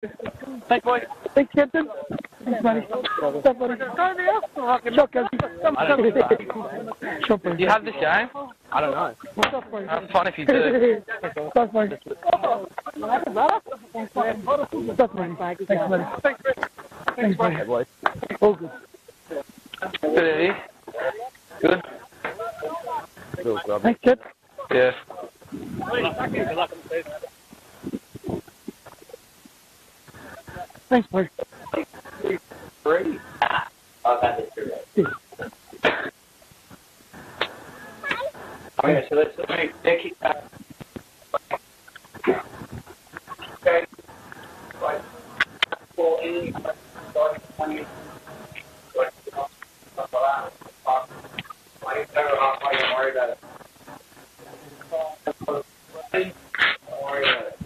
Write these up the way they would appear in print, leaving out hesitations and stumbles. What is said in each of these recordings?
Thanks, boys. Thanks, Captain. Thanks, buddy. Stop, buddy. Shot, Captain. Shot, buddy. Do you have this game? I don't know. What's up, buddy? Have fun if you do. Stop, buddy. Stop, buddy. Thanks, buddy. Thanks, buddy. All good. Good, Eddie. Good? Thanks, Cap. Yeah. Thanks, buddy. Three? I've had this too. Okay, so let's kick back. Okay. Right. Well, any starting 20. Don't worry about it. Don't worry about it.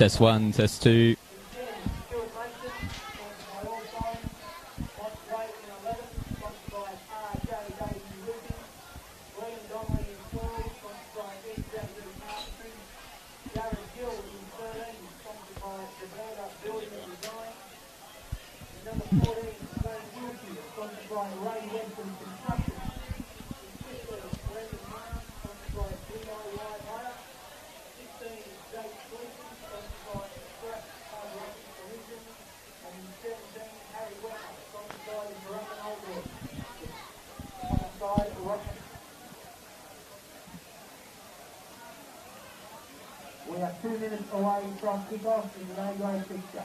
Test 1, test 2. We are 2 minutes away from kick-off in the A-grade fixture.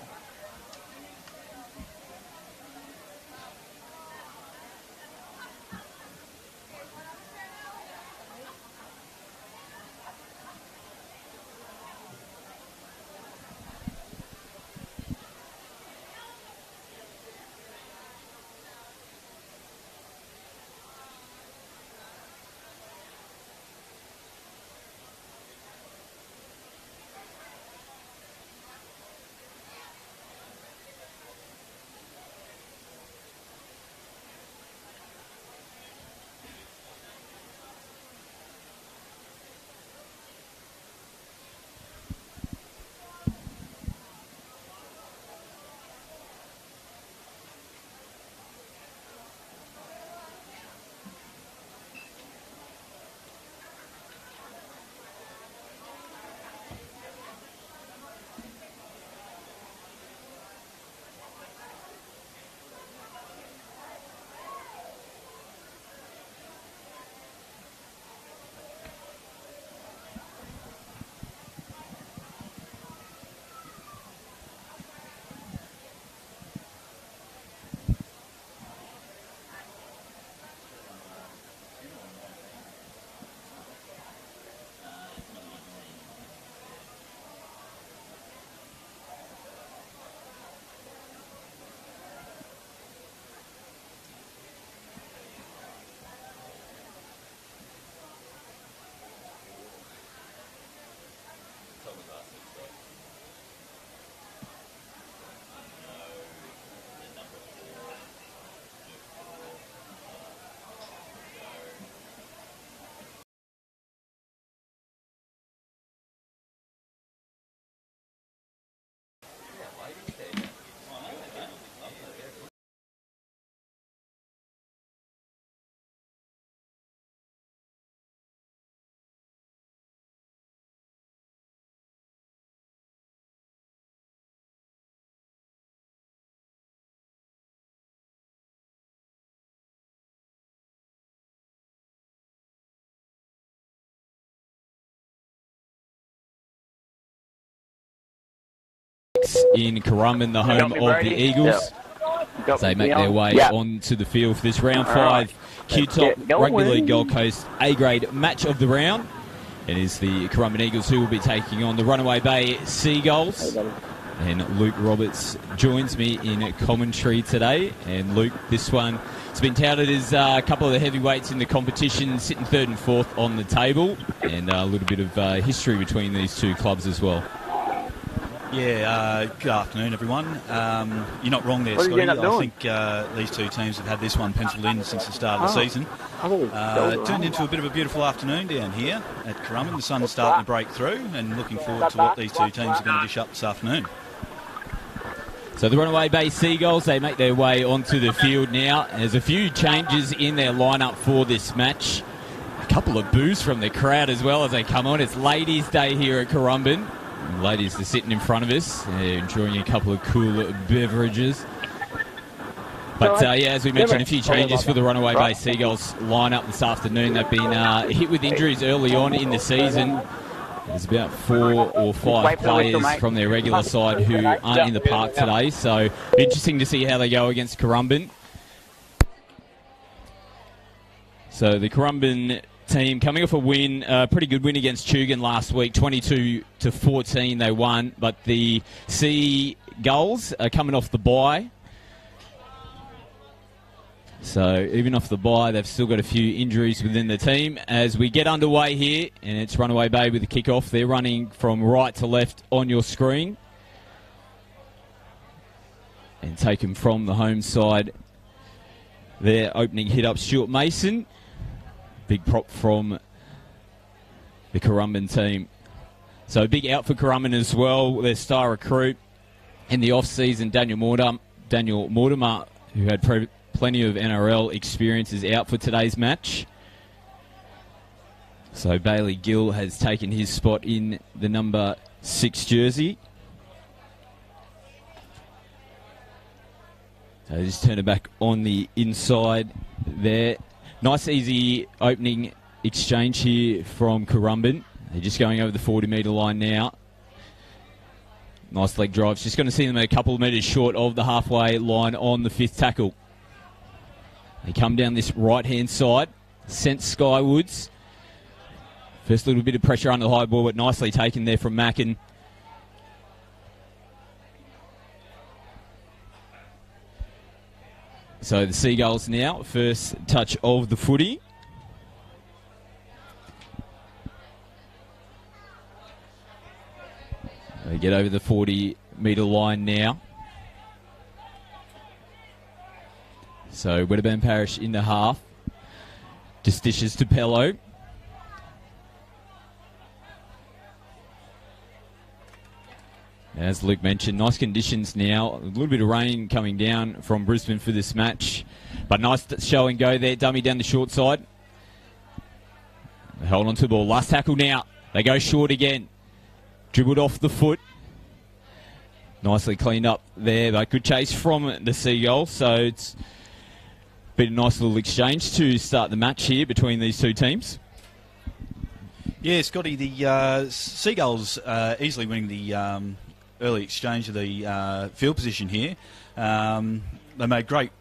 In Currumbin, the home of the Eagles. As they make their way onto the field for this round 5 QTOP Rugby League Gold Coast A-grade match of the round. It is the Currumbin Eagles who will be taking on the Runaway Bay Seagulls. And Luke Roberts joins me in commentary today. And Luke, this one has been touted as a couple of the heavyweights in the competition, sitting 3rd and 4th on the table. And a little bit of history between these two clubs as well. Yeah, good afternoon, everyone. You're not wrong there, Scotty. I think these two teams have had this one penciled in since the start of the season. It turned into a bit of a beautiful afternoon down here at Currumbin. The sun's starting to break through, and looking forward to what these two teams are going to dish up this afternoon. So the Runaway Bay Seagulls, they make their way onto the field now. There's a few changes in their lineup for this match. A couple of boos from the crowd as well as they come on. It's Ladies' Day here at Currumbin. Ladies are sitting in front of us, enjoying a couple of cool beverages. But yeah, as we mentioned, a few changes for the Runaway Bay Seagulls lineup this afternoon. They've been hit with injuries early on in the season. There's about 4 or 5 players from their regular side who aren't in the park today, so interesting to see how they go against Currumbin. So the Currumbin team coming off a win, a pretty good win against Tugan last week, 22-14 they won, but the Seagulls are coming off the bye. So even off the bye, they've still got a few injuries within the team. As we get underway here, and it's Runaway Bay with the kick-off. They're running from right to left on your screen. And taken from the home side. Their opening hit-up, Stuart Mason. Big prop from the Currumbin team. So a big out for Currumbin as well. Their star recruit in the off-season, Daniel Mortimer, who had plenty of NRL experience, is out for today's match. So Bailey Gill has taken his spot in the number 6 jersey. So just turn it back on the inside there. Nice easy opening exchange here from Currumbin. They're just going over the 40-metre line now. Nice leg drives. Just going to see them a couple of metres short of the halfway line on the 5th tackle. They come down this right-hand side, sent skywards. First little bit of pressure under the high ball, but nicely taken there from Mackin. So the Seagulls now, first touch of the footy. They get over the 40-metre line now. So Wedderburn Parish in the half. Just dishes to Pello. As Luke mentioned, nice conditions now. A little bit of rain coming down from Brisbane for this match. But nice show and go there. Dummy down the short side. They hold on to the ball. Last tackle now. They go short again. Dribbled off the foot. Nicely cleaned up there. But good chase from the Seagulls. So it's been a nice little exchange to start the match here between these two teams. Yeah, Scotty, the Seagulls easily winning the early exchange of the field position here. They made great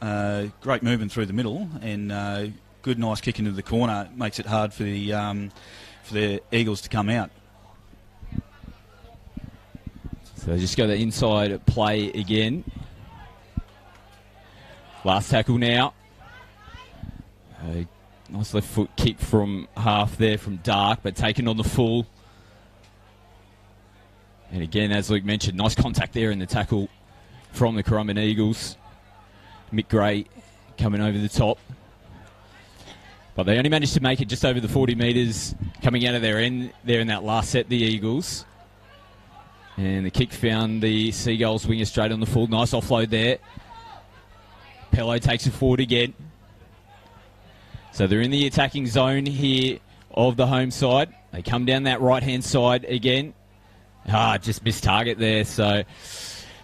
movement through the middle, and good, nice kick into the corner. Makes it hard for the Eagles to come out. So they just go the inside play again. Last tackle now. Nice left foot kick from half there from Dark, but taken on the full. And again, as Luke mentioned, nice contact there in the tackle from the Currumbin Eagles. Mick Gray coming over the top. But they only managed to make it just over the 40 metres coming out of their end there in that last set, the Eagles. And the kick found the Seagulls winger straight on the full. Nice offload there. Pello takes it forward again. So they're in the attacking zone here of the home side. They come down that right-hand side again. Just missed target there. So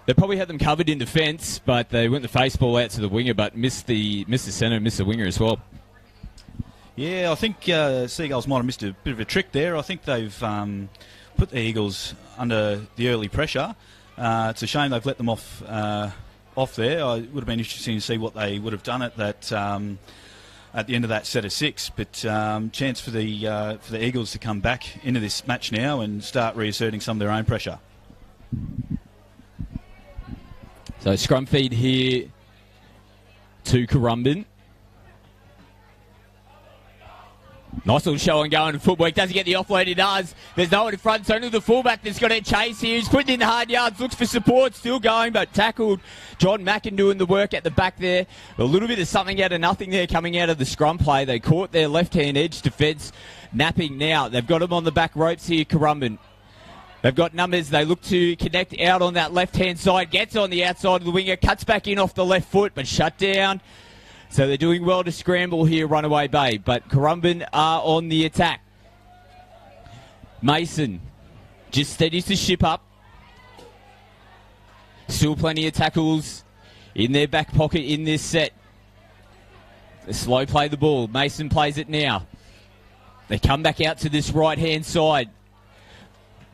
they probably had them covered in defence, but they went the face ball out to the winger, but missed the centre, missed the winger as well. Yeah, I think Seagulls might have missed a bit of a trick there. I think they've put the Eagles under the early pressure. It's a shame they've let them off there. It would have been interesting to see what they would have done at the end of that set of 6. But chance for the Eagles to come back into this match now and start reasserting some of their own pressure. So scrum feed here to Currumbin. Nice little show and go and footwork. Doesn't get the offload, he does. There's no one in front, so only the fullback that's got a chase here. He's putting in the hard yards, looks for support, still going, but tackled. John Mackin doing the work at the back there. A little bit of something out of nothing there coming out of the scrum play. They caught their left-hand edge defence napping now. They've got him on the back ropes here, Currumbin. They've got numbers. They look to connect out on that left-hand side. Gets on the outside of the winger, cuts back in off the left foot, but shut down. So they're doing well to scramble here, Runaway Bay. But Currumbin are on the attack. Mason just steadies the ship up. Still plenty of tackles in their back pocket in this set. They slow play the ball. Mason plays it now. They come back out to this right-hand side.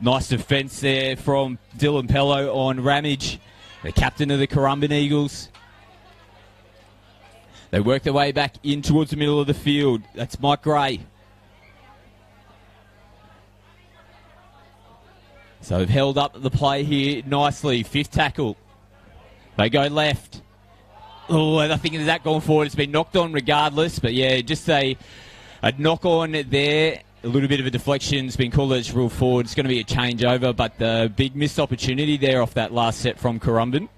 Nice defence there from Dylan Pello on Ramage, the captain of the Currumbin Eagles. They work their way back in towards the middle of the field. That's Mike Gray. So they've held up the play here nicely. 5th tackle. They go left. Oh, nothing of that going forward. It's been knocked on regardless, but yeah, just a knock on there. A little bit of a deflection. It's been called as rule forward. It's going to be a changeover, but the big missed opportunity there off that last set from Currumbin.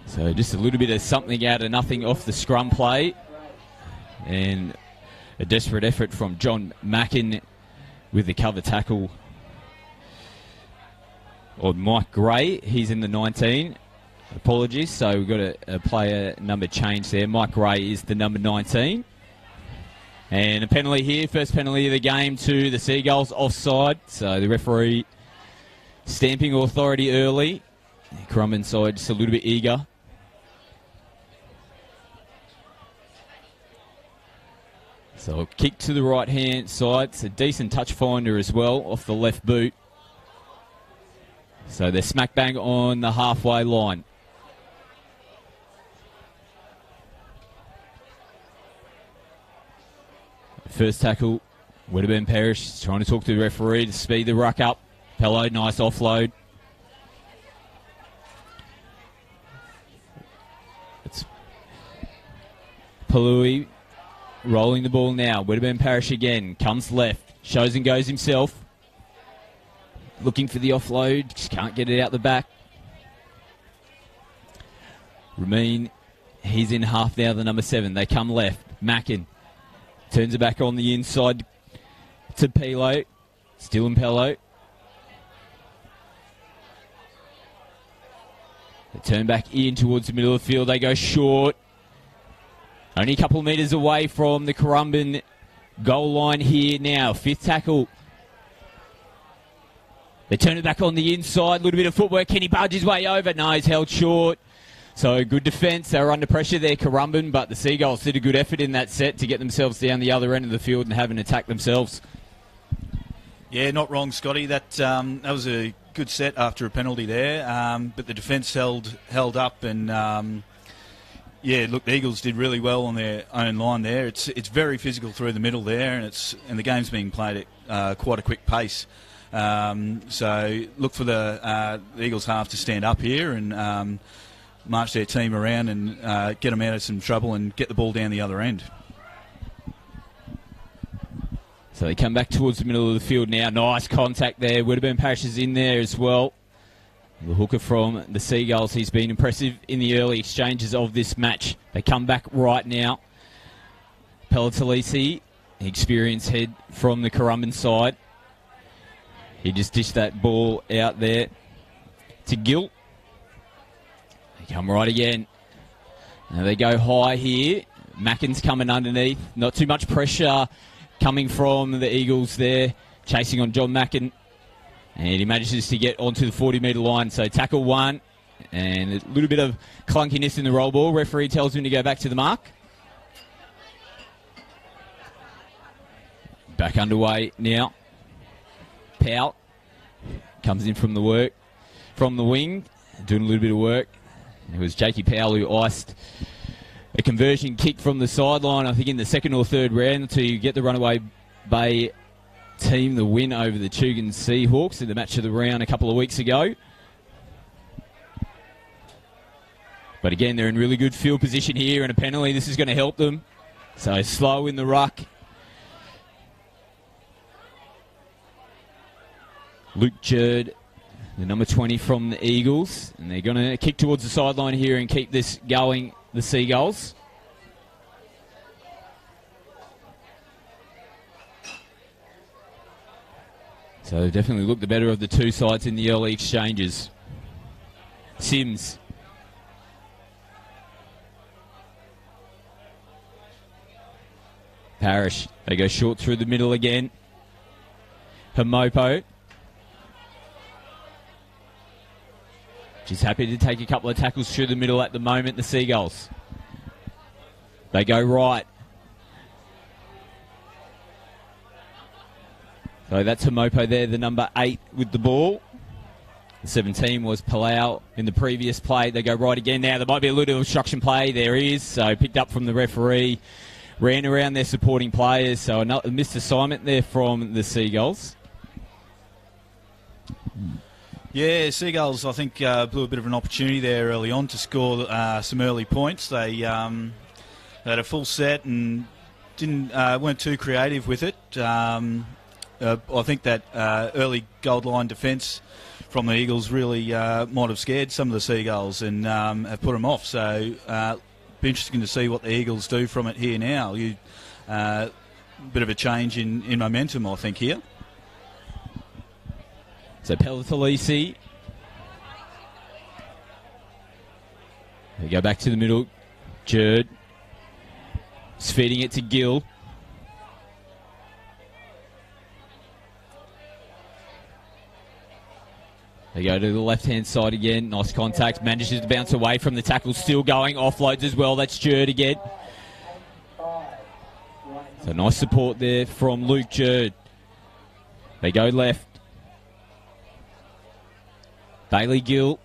So just a little bit of something out of nothing off the scrum play. And a desperate effort from John Mackin with the cover tackle on Mike Gray. He's in the 19. Apologies. So we've got a player number change there. Mike Gray is the number 19. And a penalty here. First penalty of the game to the Seagulls, offside. So the referee stamping authority early. Currumbin side just a little bit eager. So a kick to the right-hand side. It's a decent touch finder as well off the left boot. So they're smack bang on the halfway line. First tackle would have been Parrish. Trying to talk to the referee to speed the ruck up. Pello, nice offload. It's Palui rolling the ball now. Would have been Parrish again. Comes left. Shows and goes himself. Looking for the offload. Just can't get it out the back. Ramin, he's in half now, the number 7. They come left. Mackin turns it back on the inside to Pelo. Still in Pello. They turn back in towards the middle of the field. They go short. Only a couple of metres away from the Currumbin goal line here now. 5th tackle. They turn it back on the inside. A little bit of footwork. Can he barge his way over? No, he's held short. So good defence. They were under pressure there, Currumbin, but the Seagulls did a good effort in that set to get themselves down the other end of the field and have an attack themselves. Yeah, not wrong, Scotty. That was a good set after a penalty there, but the defence held up, and yeah, look, the Eagles did really well on their own line there. It's very physical through the middle there, and the game's being played at quite a quick pace. So look for the Eagles half to stand up here and march their team around and get them out of some trouble and get the ball down the other end. So they come back towards the middle of the field now. Nice contact there. Would have been Parrish is in there as well. The hooker from the Seagulls, he's been impressive in the early exchanges of this match. They come back right now. Pelletalisi, experienced head from the Currumbin side. He just dished that ball out there to Gill. They come right again. Now they go high here. Mackin's coming underneath. Not too much pressure coming from the Eagles there. Chasing on John Mackin. And he manages to get onto the 40-metre line. So tackle 1. And a little bit of clunkiness in the roll ball. Referee tells him to go back to the mark. Back underway now. Powell comes in from the wing, doing a little bit of work. It was Jakey Powell who iced a conversion kick from the sideline, I think in the second or third round, to get the Runaway Bay team the win over the Tugan Seahawks in the match of the round a couple of weeks ago. But again, they're in really good field position here, and a penalty, this is going to help them. So slow in the ruck. Luke Jerd, the number 20 from the Eagles. And they're going to kick towards the sideline here and keep this going, the Seagulls. So they definitely look the better of the two sides in the early exchanges. Sims. Parrish. They go short through the middle again. Hamopo. She's happy to take a couple of tackles through the middle at the moment, the Seagulls. They go right. So that's Hamopo there, the number 8 with the ball. The 17 was Palau in the previous play. They go right again now. There might be a little obstruction play. There is. So picked up from the referee. Ran around their supporting players. So a missed assignment there from the Seagulls. Yeah, Seagulls, I think, blew a bit of an opportunity there early on to score some early points. They had a full set and weren't too creative with it. I think that early gold line defence from the Eagles really might have scared some of the Seagulls and have put them off. So be interesting to see what the Eagles do from it here now. Bit of a change in momentum, I think, here. So Pelletalisi. They go back to the middle. Jerd is feeding it to Gill. They go to the left-hand side again. Nice contact. Manages to bounce away from the tackle. Still going. Offloads as well. That's Jerd again. So nice support there from Luke Jerd. They go left. Bailey Gill.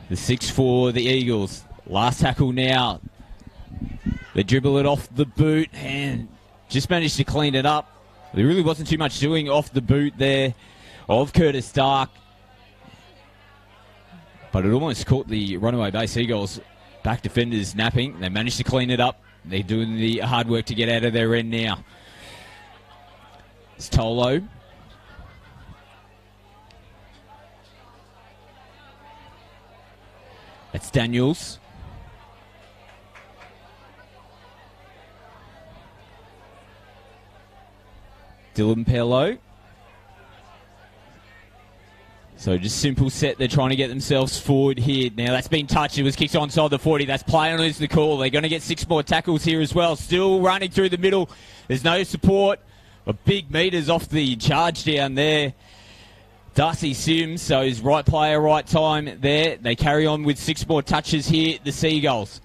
The 6 for the Eagles. Last tackle now. They dribble it off the boot and just managed to clean it up. There really wasn't too much doing off the boot there of Curtis Stark. But it almost caught the Runaway Bay Seagulls back defenders napping. They managed to clean it up. They're doing the hard work to get out of their end now. It's Tolo. That's Daniels. Dylan Pello. So just simple set. They're trying to get themselves forward here. Now that's been touched. It was kicked onside the 40. That's play on is the call. They're going to get 6 more tackles here as well. Still running through the middle. There's no support. A big meters off the charge down there. Darcy Sims, so he's right player, right time there. They carry on with 6 more touches here, the Seagulls.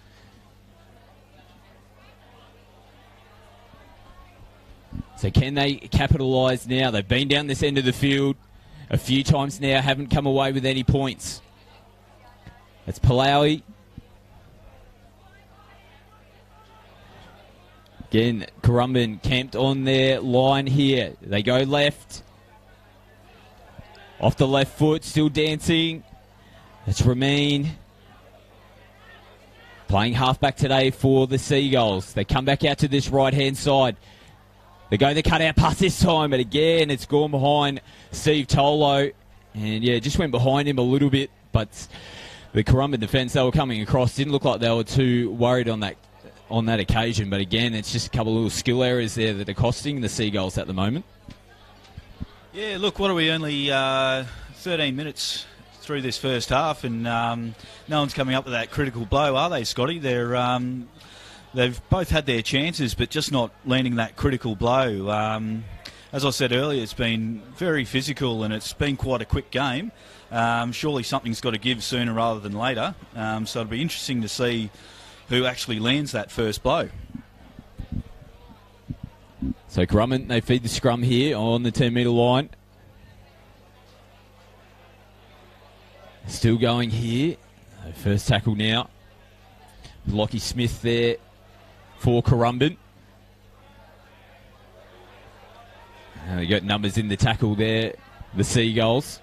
So can they capitalise now? They've been down this end of the field a few times now, haven't come away with any points. That's Palawi. Again, Currumbin camped on their line here. They go left. Off the left foot, still dancing. That's Ramin. Playing halfback today for the Seagulls. They come back out to this right-hand side. They go the cut-out pass this time, but again, it's gone behind Steve Tolo. And, yeah, just went behind him a little bit, but the Currumbin defence, they were coming across. Didn't look like they were too worried on that occasion, but again, it's just a couple of little skill errors there that are costing the Seagulls at the moment. Yeah, look, what are we, only 13 minutes through this first half, and no one's coming up with that critical blow, are they, Scotty? They've both had their chances, but just not landing that critical blow. As I said earlier, it's been very physical, and it's been quite a quick game. Surely something's got to give sooner rather than later, so it'll be interesting to see who actually lands that first blow. So Currumbin, they feed the scrum here on the 10-metre line. Still going here. First tackle now. Lockie Smith there for Currumbin. They got numbers in the tackle there, the Seagulls.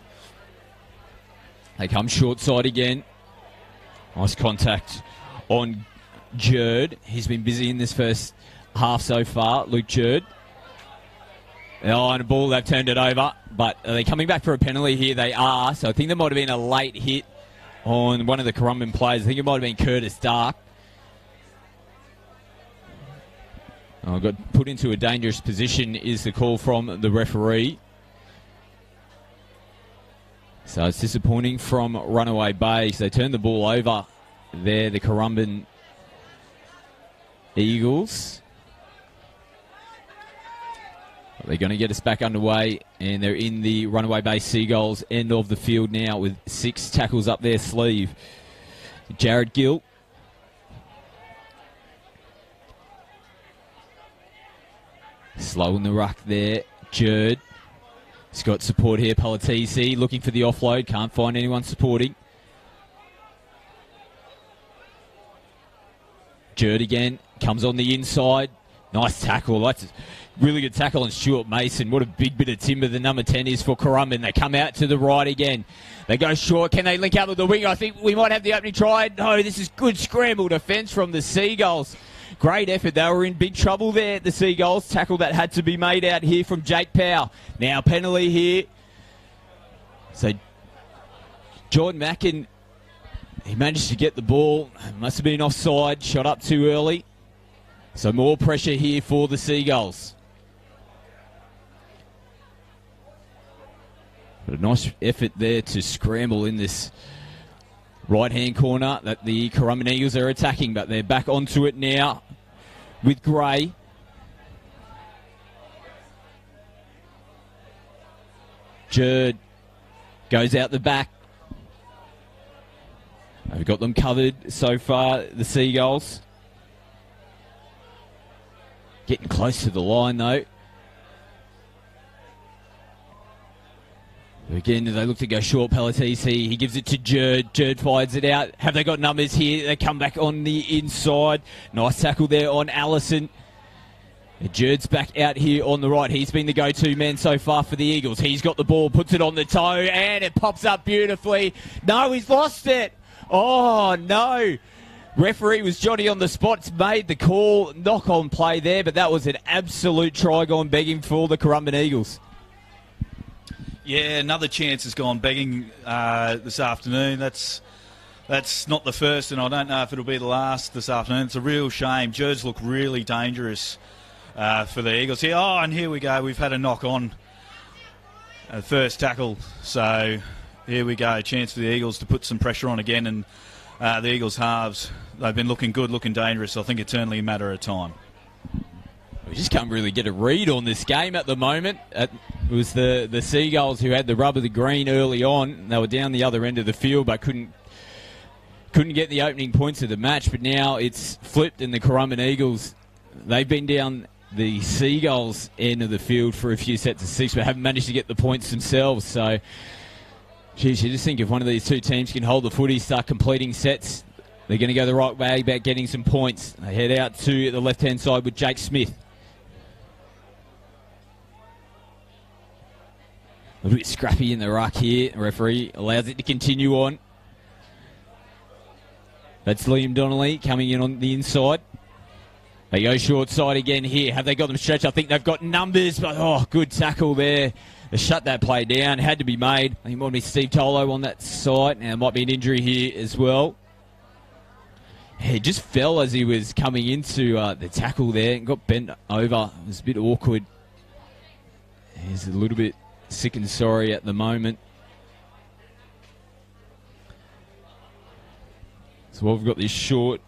They come short side again. Nice contact on Jerd. He's been busy in this first half so far, Luke Jerd. Oh, and a ball, they've turned it over. But are they coming back for a penalty here? They are. So I think there might have been a late hit on one of the Currumbin players. I think it might have been Curtis Dark. Oh, got put into a dangerous position is the call from the referee. So it's disappointing from Runaway Bay. So they turn the ball over there, the Currumbin Eagles. They're going to get us back underway, and they're in the Runaway Bay Seagulls end of the field now with 6 tackles up their sleeve. Jared Gill. Slow in the ruck there. Jerd. He's got support here. Palatisi looking for the offload. Can't find anyone supporting. Jerd again. Comes on the inside. Nice tackle. That's a really good tackle on Stuart Mason. What a big bit of timber the number 10 is for Currumbin. They come out to the right again. They go short. Can they link up with the wing? I think we might have the opening try. No, this is good scramble defence from the Seagulls. Great effort. They were in big trouble there, the Seagulls. Tackle that had to be made out here from Jake Powell. Now penalty here. So Jordan Mackin, he managed to get the ball. Must have been offside. Shot up too early. So more pressure here for the Seagulls. But a nice effort there to scramble in this right-hand corner that the Currumbin Eagles are attacking, but they're back onto it now with Gray. Jerd goes out the back. We've got them covered so far, the Seagulls. Getting close to the line, though. Again, they look to go short. Palatese, he gives it to Jerd. Jerd fires it out. Have they got numbers here? They come back on the inside. Nice tackle there on Allison. Jerd's back out here on the right. He's been the go-to man so far for the Eagles. He's got the ball, puts it on the toe, and it pops up beautifully. No, he's lost it. Oh, no. Referee was Johnny on the spot, made the call, knock-on play there, but that was an absolute try gone begging for the Currumbin Eagles. Yeah, another chance has gone begging this afternoon. That's not the first, and I don't know if it'll be the last this afternoon. It's a real shame. Jerd's look really dangerous for the Eagles here. Oh, and here we go. We've had a knock-on first tackle. So here we go. Chance for the Eagles to put some pressure on again, and the Eagles halves, they've been looking good, looking dangerous. I think it's only a matter of time. We just can't really get a read on this game at the moment. It was the Seagulls who had the rub of the green early on. They were down the other end of the field, but couldn't get the opening points of the match. But now it's flipped, and the Currumbin Eagles, they've been down the Seagulls end of the field for a few sets of six, but haven't managed to get the points themselves. So, geez, you just think if one of these two teams can hold the footy, start completing sets, they're going to go the right way about getting some points. They head out to the left-hand side with Jake Smith. A little bit scrappy in the ruck here. The referee allows it to continue on. That's Liam Donnelly coming in on the inside. They go short side again here. Have they got them stretched? I think they've got numbers, but oh, good tackle there. They shut that play down. Had to be made. I think it might be Steve Tolo on that side. Now, there might be an injury here as well. He just fell as he was coming into the tackle there and got bent over. It was a bit awkward. He's a little bit sick and sorry at the moment. So while we've got this short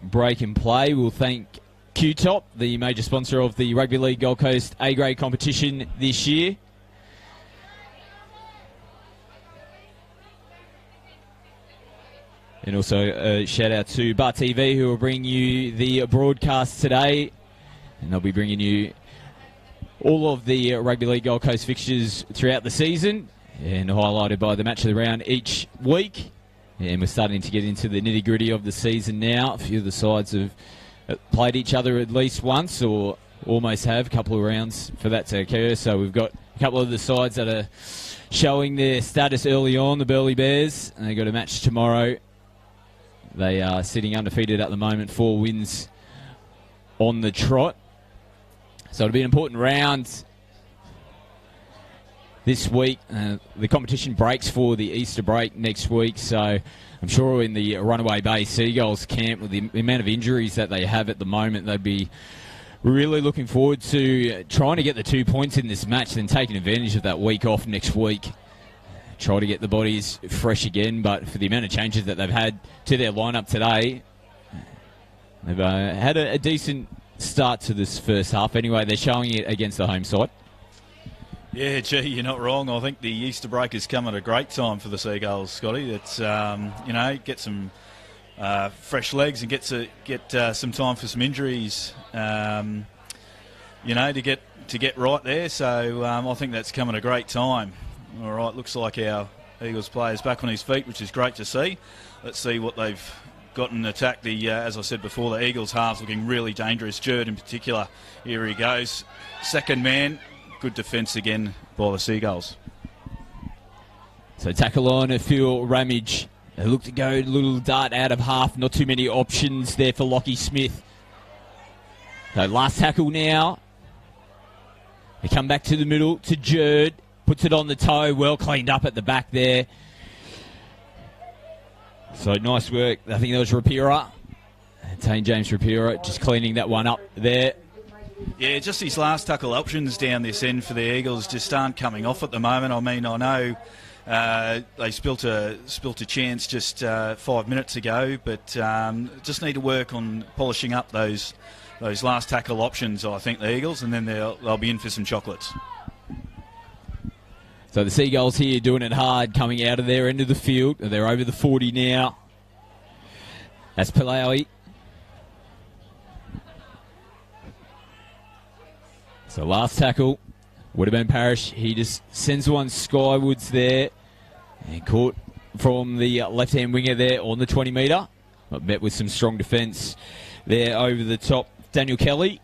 break in play, we'll thank QTOP, the major sponsor of the Rugby League Gold Coast A-grade competition this year. And also a shout out to Bar TV, who will bring you the broadcast today. And they'll be bringing you all of the Rugby League Gold Coast fixtures throughout the season, and highlighted by the match of the round each week. And we're starting to get into the nitty-gritty of the season now. A few of the sides have played each other at least once, or almost have, a couple of rounds for that to occur. So we've got a couple of the sides that are showing their status early on, the Burleigh Bears. And they've got a match tomorrow. They are sitting undefeated at the moment, 4 wins on the trot. So it'll be an important round this week. The competition breaks for the Easter break next week, so I'm sure in the Runaway Bay Seagulls camp, with the amount of injuries that they have at the moment, they'd be really looking forward to trying to get the 2 points in this match, then taking advantage of that week off next week. Try to get the bodies fresh again, but for the amount of changes that they've had to their lineup today, they've had a decent start to this first half. Anyway, they're showing it against the home side. Yeah, gee, you're not wrong. I think the Easter break has come at a great time for the Seagulls, Scotty. It's get some fresh legs and get some time for some injuries. To get right there. So I think that's come at a great time. All right, looks like our Eagles player's back on his feet, which is great to see. Let's see what they've gotten attacked. As I said before, the Eagles halves looking really dangerous. Jerd in particular. Here he goes. Second man. Good defence again by the Seagulls. So tackle on Phil Ramage. They look to go a little dart out of half. Not too many options there for Lockie Smith. So last tackle now. They come back to the middle to Jerd. Puts it on the toe. Well cleaned up at the back there. So nice work. I think that was Rapira. Tane James Rapira just cleaning that one up there. Yeah, just these last tackle options down this end for the Eagles just aren't coming off at the moment. I mean, I know they spilt a chance just 5 minutes ago, but just need to work on polishing up those last tackle options, I think, the Eagles, and then they'll be in for some chocolates. So the Seagulls here doing it hard, coming out of their end of the field. They're over the 40 now. That's Palaui. So last tackle would have been Parrish. He just sends one skywards there. And caught from the left-hand winger there on the 20 metre. But met with some strong defence there over the top. Daniel Kelly.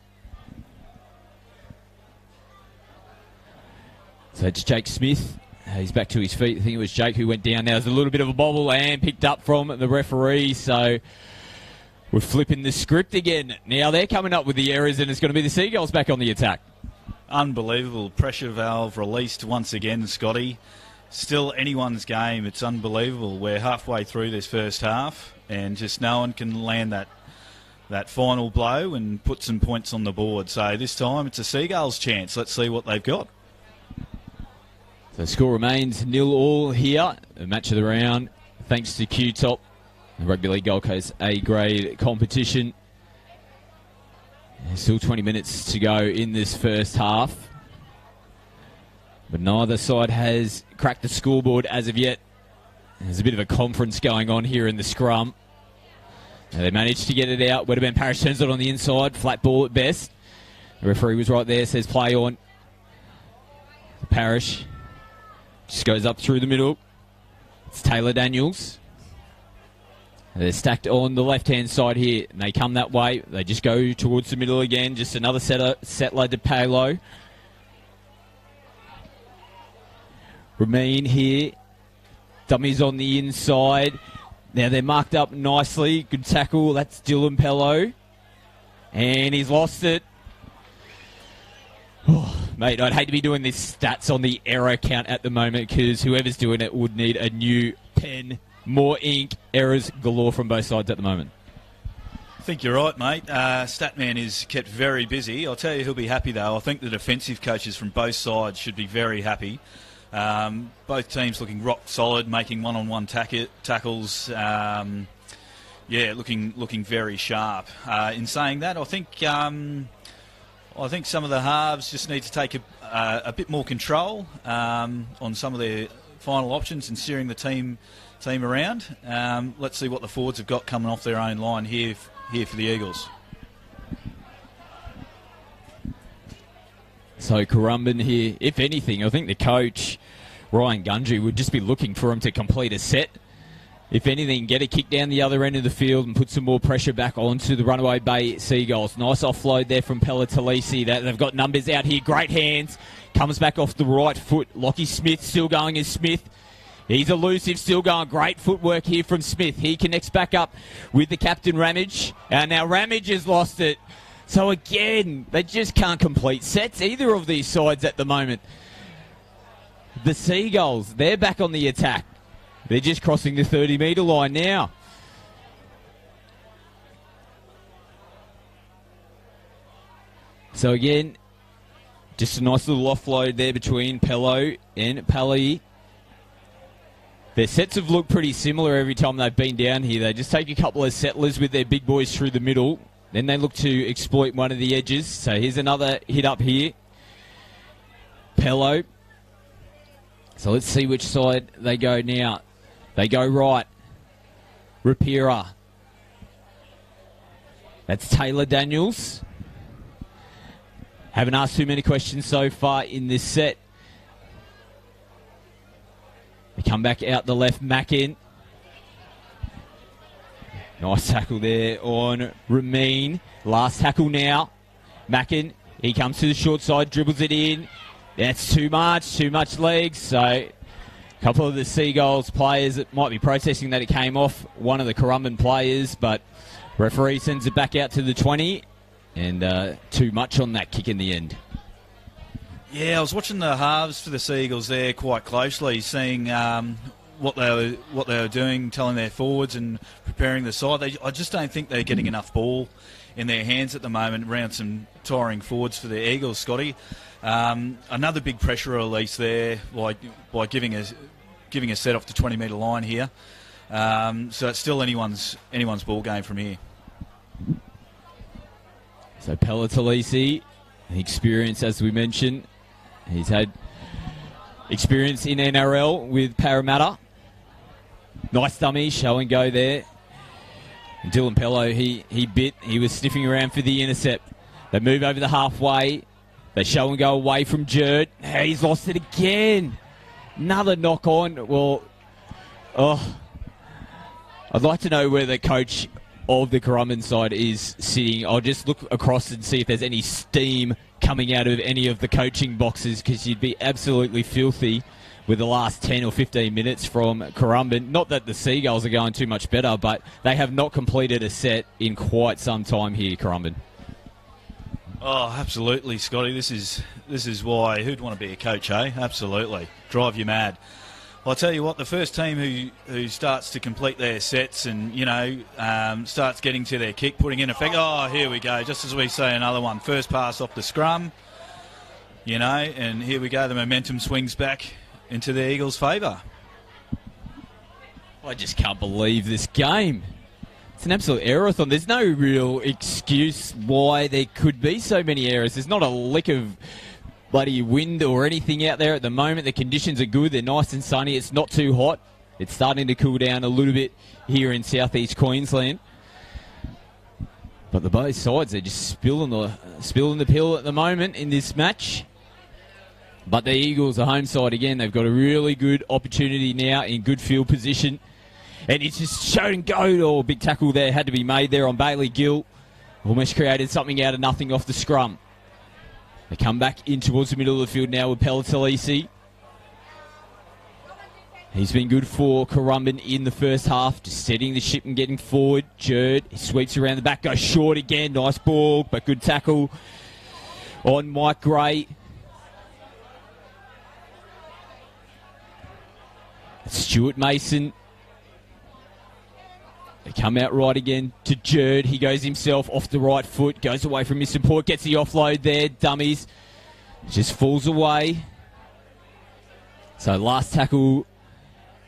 So it's Jake Smith. He's back to his feet. I think it was Jake who went down. Now there's a little bit of a bobble and picked up from the referee. So we're flipping the script again. Now they're coming up with the errors and it's going to be the Seagulls back on the attack. Unbelievable. Pressure valve released once again, Scotty. Still anyone's game. It's unbelievable. We're halfway through this first half and just no one can land that final blow and put some points on the board. So this time it's a Seagulls chance. Let's see what they've got. So the score remains 0-0 here. The match of the round thanks to QTOP, the Rugby League Gold Coast A-grade competition. There's still 20 minutes to go in this first half. But neither side has cracked the scoreboard as of yet. There's a bit of a conference going on here in the scrum. Now they managed to get it out. Would have been Parrish, turns it on the inside. Flat ball at best. The referee was right there, says play on. Parrish just goes up through the middle. It's Taylor Daniels. They're stacked on the left-hand side here, and they come that way. They just go towards the middle again. Just another settler to Palo. Remain here. Dummies on the inside. Now they're marked up nicely. Good tackle. That's Dylan Pello. And he's lost it. Oh, mate, I'd hate to be doing this stats on the error count at the moment because whoever's doing it would need a new pen. More ink, errors galore from both sides at the moment. I think you're right, mate. Statman is kept very busy. I'll tell you he'll be happy, though. I think the defensive coaches from both sides should be very happy. Both teams looking rock solid, making one-on-one tackles. Looking very sharp. In saying that, I think some of the halves just need to take a bit more control on some of their final options and steering the team around. Let's see what the forwards have got coming off their own line here for the Eagles. So Currumbin here, if anything, I think the coach, Ryan Gundry, would just be looking for him to complete a set. If anything, get a kick down the other end of the field and put some more pressure back onto the Runaway Bay Seagulls. Nice offload there from Pella Talisi. They've got numbers out here. Great hands. Comes back off the right foot. Lockie Smith still going as Smith. He's elusive, still going. Great footwork here from Smith. He connects back up with the captain, Ramage. And now Ramage has lost it. So again, they just can't complete sets, either of these sides at the moment. The Seagulls, they're back on the attack. They're just crossing the 30-metre line now. So again, just a nice little offload there between Pello and Pali. Their sets have looked pretty similar every time they've been down here. They just take a couple of settlers with their big boys through the middle. Then they look to exploit one of the edges. So here's another hit up here. Pello. So let's see which side they go now. They go right. Rapira. That's Taylor Daniels. Haven't asked too many questions so far in this set. They come back out the left, Mackin. Nice tackle there on Ramin. Last tackle now. Mackin, he comes to the short side, dribbles it in. That's too much legs. So a couple of the Seagulls players that might be protesting that it came off one of the Currumbin players, but referee sends it back out to the 20, and too much on that kick in the end. Yeah, I was watching the halves for the Seagulls there quite closely, seeing what they were doing, telling their forwards and preparing the side. I just don't think they're getting enough ball in their hands at the moment around some tiring forwards for the Eagles, Scotty. Another big pressure release there by giving a set off the 20-metre line here. So it's still anyone's ball game from here. So Pelletalisi, experience as we mentioned. He's had experience in NRL with Parramatta. Nice dummy, show and go there. And Dylan Pello, he was sniffing around for the intercept. They move over the halfway. They show and go away from Jerd. He's lost it again. Another knock on. Well, I'd like to know where the coach of the Currumbin side is sitting. I'll just look across and see if there's any steam coming out of any of the coaching boxes, because you'd be absolutely filthy with the last 10 or 15 minutes from Currumbin. Not that the Seagulls are going too much better, but they have not completed a set in quite some time here, Currumbin. Oh, absolutely, Scotty. This is why who'd want to be a coach, eh? Absolutely. Drive you mad. I'll tell you what, the first team who starts to complete their sets and, starts getting to their kick, putting in effect, oh, here we go, just as we say another one. First pass off the scrum, and here we go, the momentum swings back into the Eagles' favour. I just can't believe this game. It's an absolute error-a-thon. There's no real excuse why there could be so many errors. There's not a lick of bloody wind or anything out there at the moment. The conditions are good. They're nice and sunny. It's not too hot. It's starting to cool down a little bit here in southeast Queensland. But the both sides are just spilling the pill at the moment in this match. But the Eagles, the home side again, they've got a really good opportunity now in good field position. And it's just show and go. Oh, big tackle there had to be made there on Bailey Gill. Almost created something out of nothing off the scrum. They come back in towards the middle of the field now with Pelletalisi. He's been good for Currumbin in the first half, just setting the ship and getting forward. Jerd, he sweeps around the back, goes short again. Nice ball, but good tackle on Mike Gray. Stuart Mason. They come out right again to Jerd. He goes himself off the right foot, goes away from his support, gets the offload there. Dummies. Just falls away. So last tackle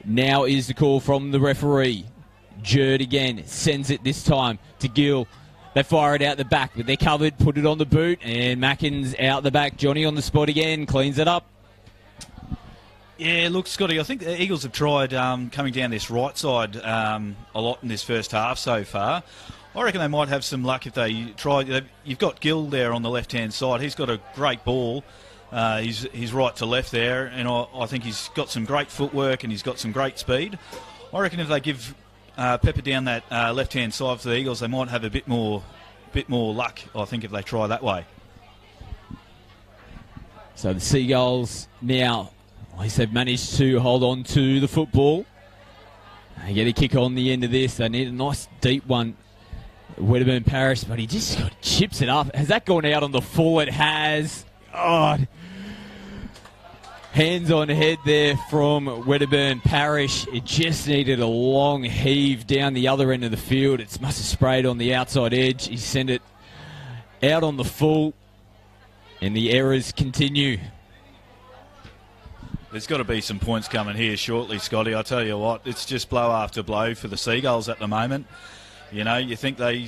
now is the call from the referee. Jerd again sends it this time to Gill. They fire it out the back, but they're covered, put it on the boot, and Mackin's out the back. Johnny on the spot again, cleans it up. Yeah, look, Scotty, I think the Eagles have tried coming down this right side a lot in this first half so far. I reckon they might have some luck if they try. You've got Gill there on the left-hand side. He's got a great ball. He's right to left there, and I think he's got some great footwork and he's got some great speed. I reckon if they give Pepper down that left-hand side for the Eagles, they might have a bit more luck, I think, if they try that way. So the Seagulls now, at least they've managed to hold on to the football. They get a kick on the end of this. They need a nice deep one. Wedderburn Parish, but he just chips it up. Has that gone out on the full? It has. Oh, hands on head there from Wedderburn Parish. It just needed a long heave down the other end of the field. It must have sprayed on the outside edge. He sent it out on the full, and the errors continue. There's got to be some points coming here shortly, Scotty. I tell you what, it's just blow after blow for the Seagulls at the moment. You think they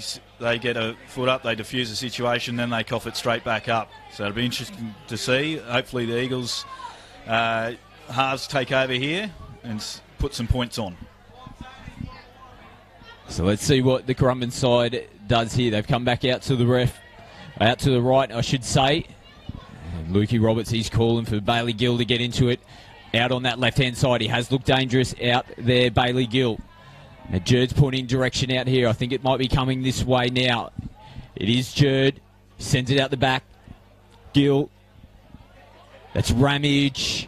get a foot up, they defuse the situation, then they cough it straight back up. So it'll be interesting to see. Hopefully the Eagles halves take over here and put some points on. So let's see what the Currumbin side does here. They've come back out to the out to the right, I should say. Lukey Roberts, he's calling for Bailey Gill to get into it. Out on that left-hand side, he has looked dangerous out there, Bailey Gill. Now Jerd's pointing direction out here. I think it might be coming this way now. It is Jerd. Sends it out the back. Gill. That's Ramage.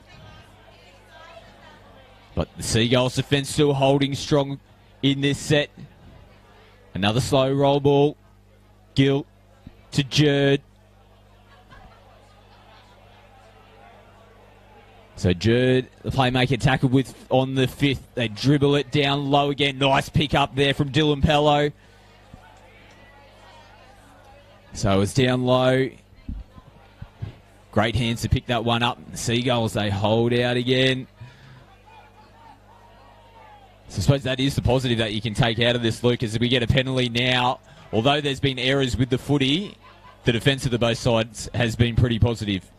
But the Seagulls defence still holding strong in this set. Another slow roll ball. Gill to Jerd. So Jerd, the playmaker, tackled with on the 5th. They dribble it down low again. Nice pick up there from Dylan Pello. So it's down low. Great hands to pick that one up. The Seagulls, they hold out again. So I suppose that is the positive that you can take out of this, Luke, as we get a penalty now. Although there's been errors with the footy, the defence of the both sides has been pretty positive.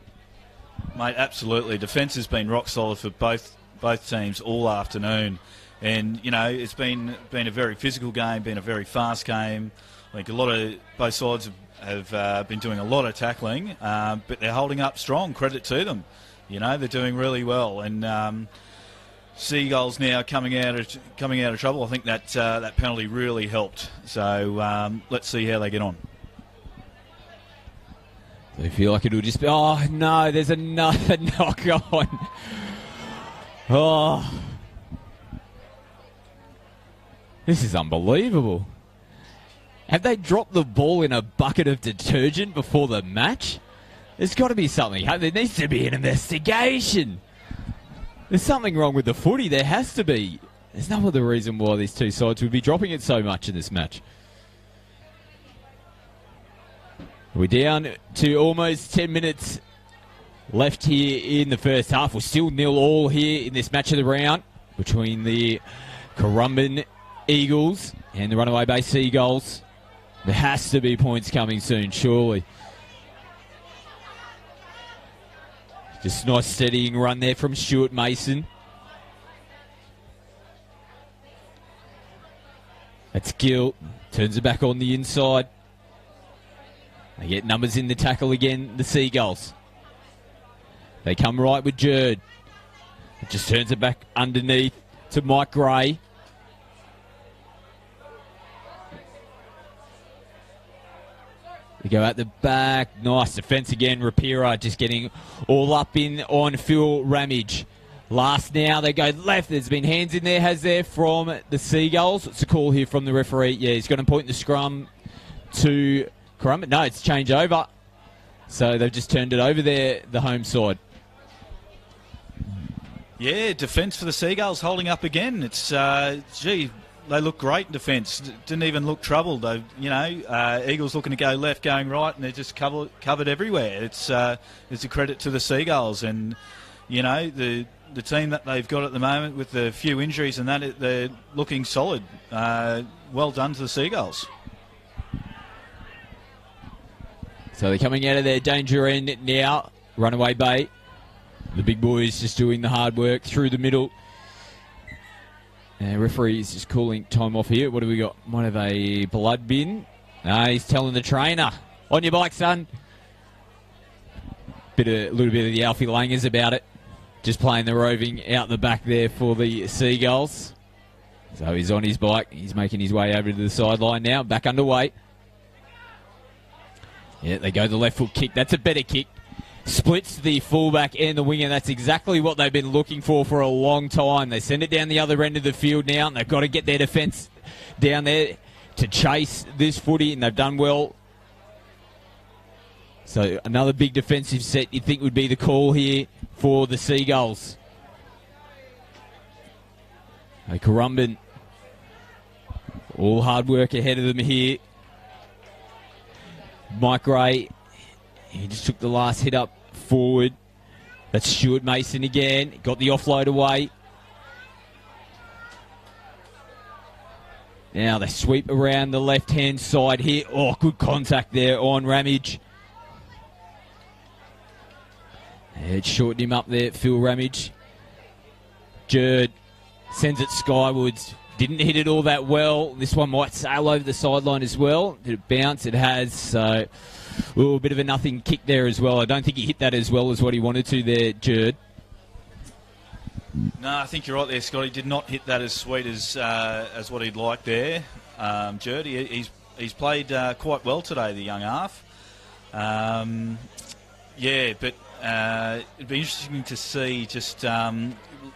Mate, absolutely. Defence has been rock solid for both teams all afternoon. And, you know, it's been a very physical game, been a very fast game. I think both sides have been doing a lot of tackling, but they're holding up strong. Credit to them. You know, they're doing really well. And Seagulls now coming out of trouble. I think that penalty really helped. So let's see how they get on. They feel like it'll just be... Oh, no, there's another knock on. Oh. This is unbelievable. Have they dropped the ball in a bucket of detergent before the match? There's got to be something. There needs to be an investigation. There's something wrong with the footy. There has to be. There's no other reason why these two sides would be dropping it so much in this match. We're down to almost 10 minutes left here in the first half. We're still 0-0 here in this match of the round between the Currumbin Eagles and the Runaway Bay Seagulls. There has to be points coming soon, surely. Just a nice steadying run there from Stuart Mason. That's Gill. Turns it back on the inside. They get numbers in the tackle again, the Seagulls. They come right with Jerd. It just turns it back underneath to Mike Gray. They go out the back. Nice defence again. Rapira just getting all up in on Phil Ramage. Last now, they go left. There's been hands in there, has there, from the Seagulls. It's a call here from the referee. Yeah, he's going to point the scrum to Currumbin. No, it's change over. So they've just turned it over there, the home side. Yeah, defence for the Seagulls holding up again. It's, they look great in defence. Didn't even look troubled. They, Eagles looking to go left, going right, and they're just covered everywhere. It's a credit to the Seagulls. And, the team that they've got at the moment with the few injuries and that, they're looking solid. Well done to the Seagulls. So they're coming out of their danger end now. Runaway Bay. The big boys just doing the hard work through the middle. And referee is just calling time off here. What do we got? Might have a blood bin. He's telling the trainer, on your bike, son. A little bit of the Alfie Langers about it. Just playing the roving out the back there for the Seagulls. So he's on his bike. He's making his way over to the sideline now. Back underway. Yeah, they go the left foot kick. That's a better kick. Splits the fullback and the winger. That's exactly what they've been looking for a long time. They send it down the other end of the field now, and they've got to get their defence down there to chase this footy, and they've done well. So another big defensive set you'd think would be the call here for the Seagulls. Currumbin. All hard work ahead of them here. Mike Gray, he just took the last hit up forward. That's Stuart Mason again. Got the offload away. Now they sweep around the left-hand side here. Oh, good contact there on Ramage. It shortened him up there, Phil Ramage. Jerd sends it skywards. Didn't hit it all that well. This one might sail over the sideline as well. Did it bounce? It has. So, a bit of a nothing kick there as well. I don't think he hit that as well as what he wanted to there, Jerd. No, I think you're right there, Scott. He did not hit that as sweet as what he'd like there. Jerd, he's played quite well today, the young half. Yeah, but it'd be interesting to see just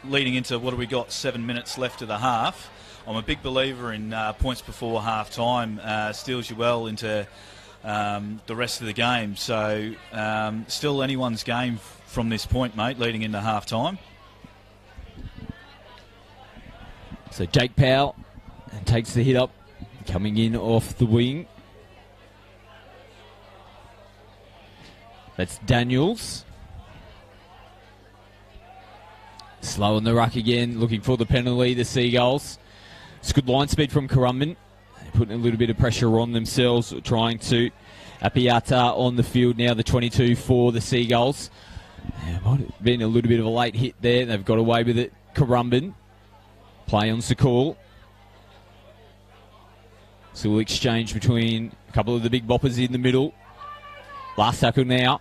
leading into what have we got, 7 minutes left of the half. I'm a big believer in points before half-time, steals you well into the rest of the game. So still anyone's game from this point, mate, leading into half-time. So Jake Powell takes the hit up, coming in off the wing. That's Daniels. Slow on the ruck again, looking for the penalty, the Seagulls. It's good line speed from Currumbin. They're putting a little bit of pressure on themselves, trying to. Apiata on the field now, the 22 for the Seagulls. Might have been a little bit of a late hit there. They've got away with it. Currumbin. Play on Sakul. Still exchange between a couple of the big boppers in the middle. Last tackle now.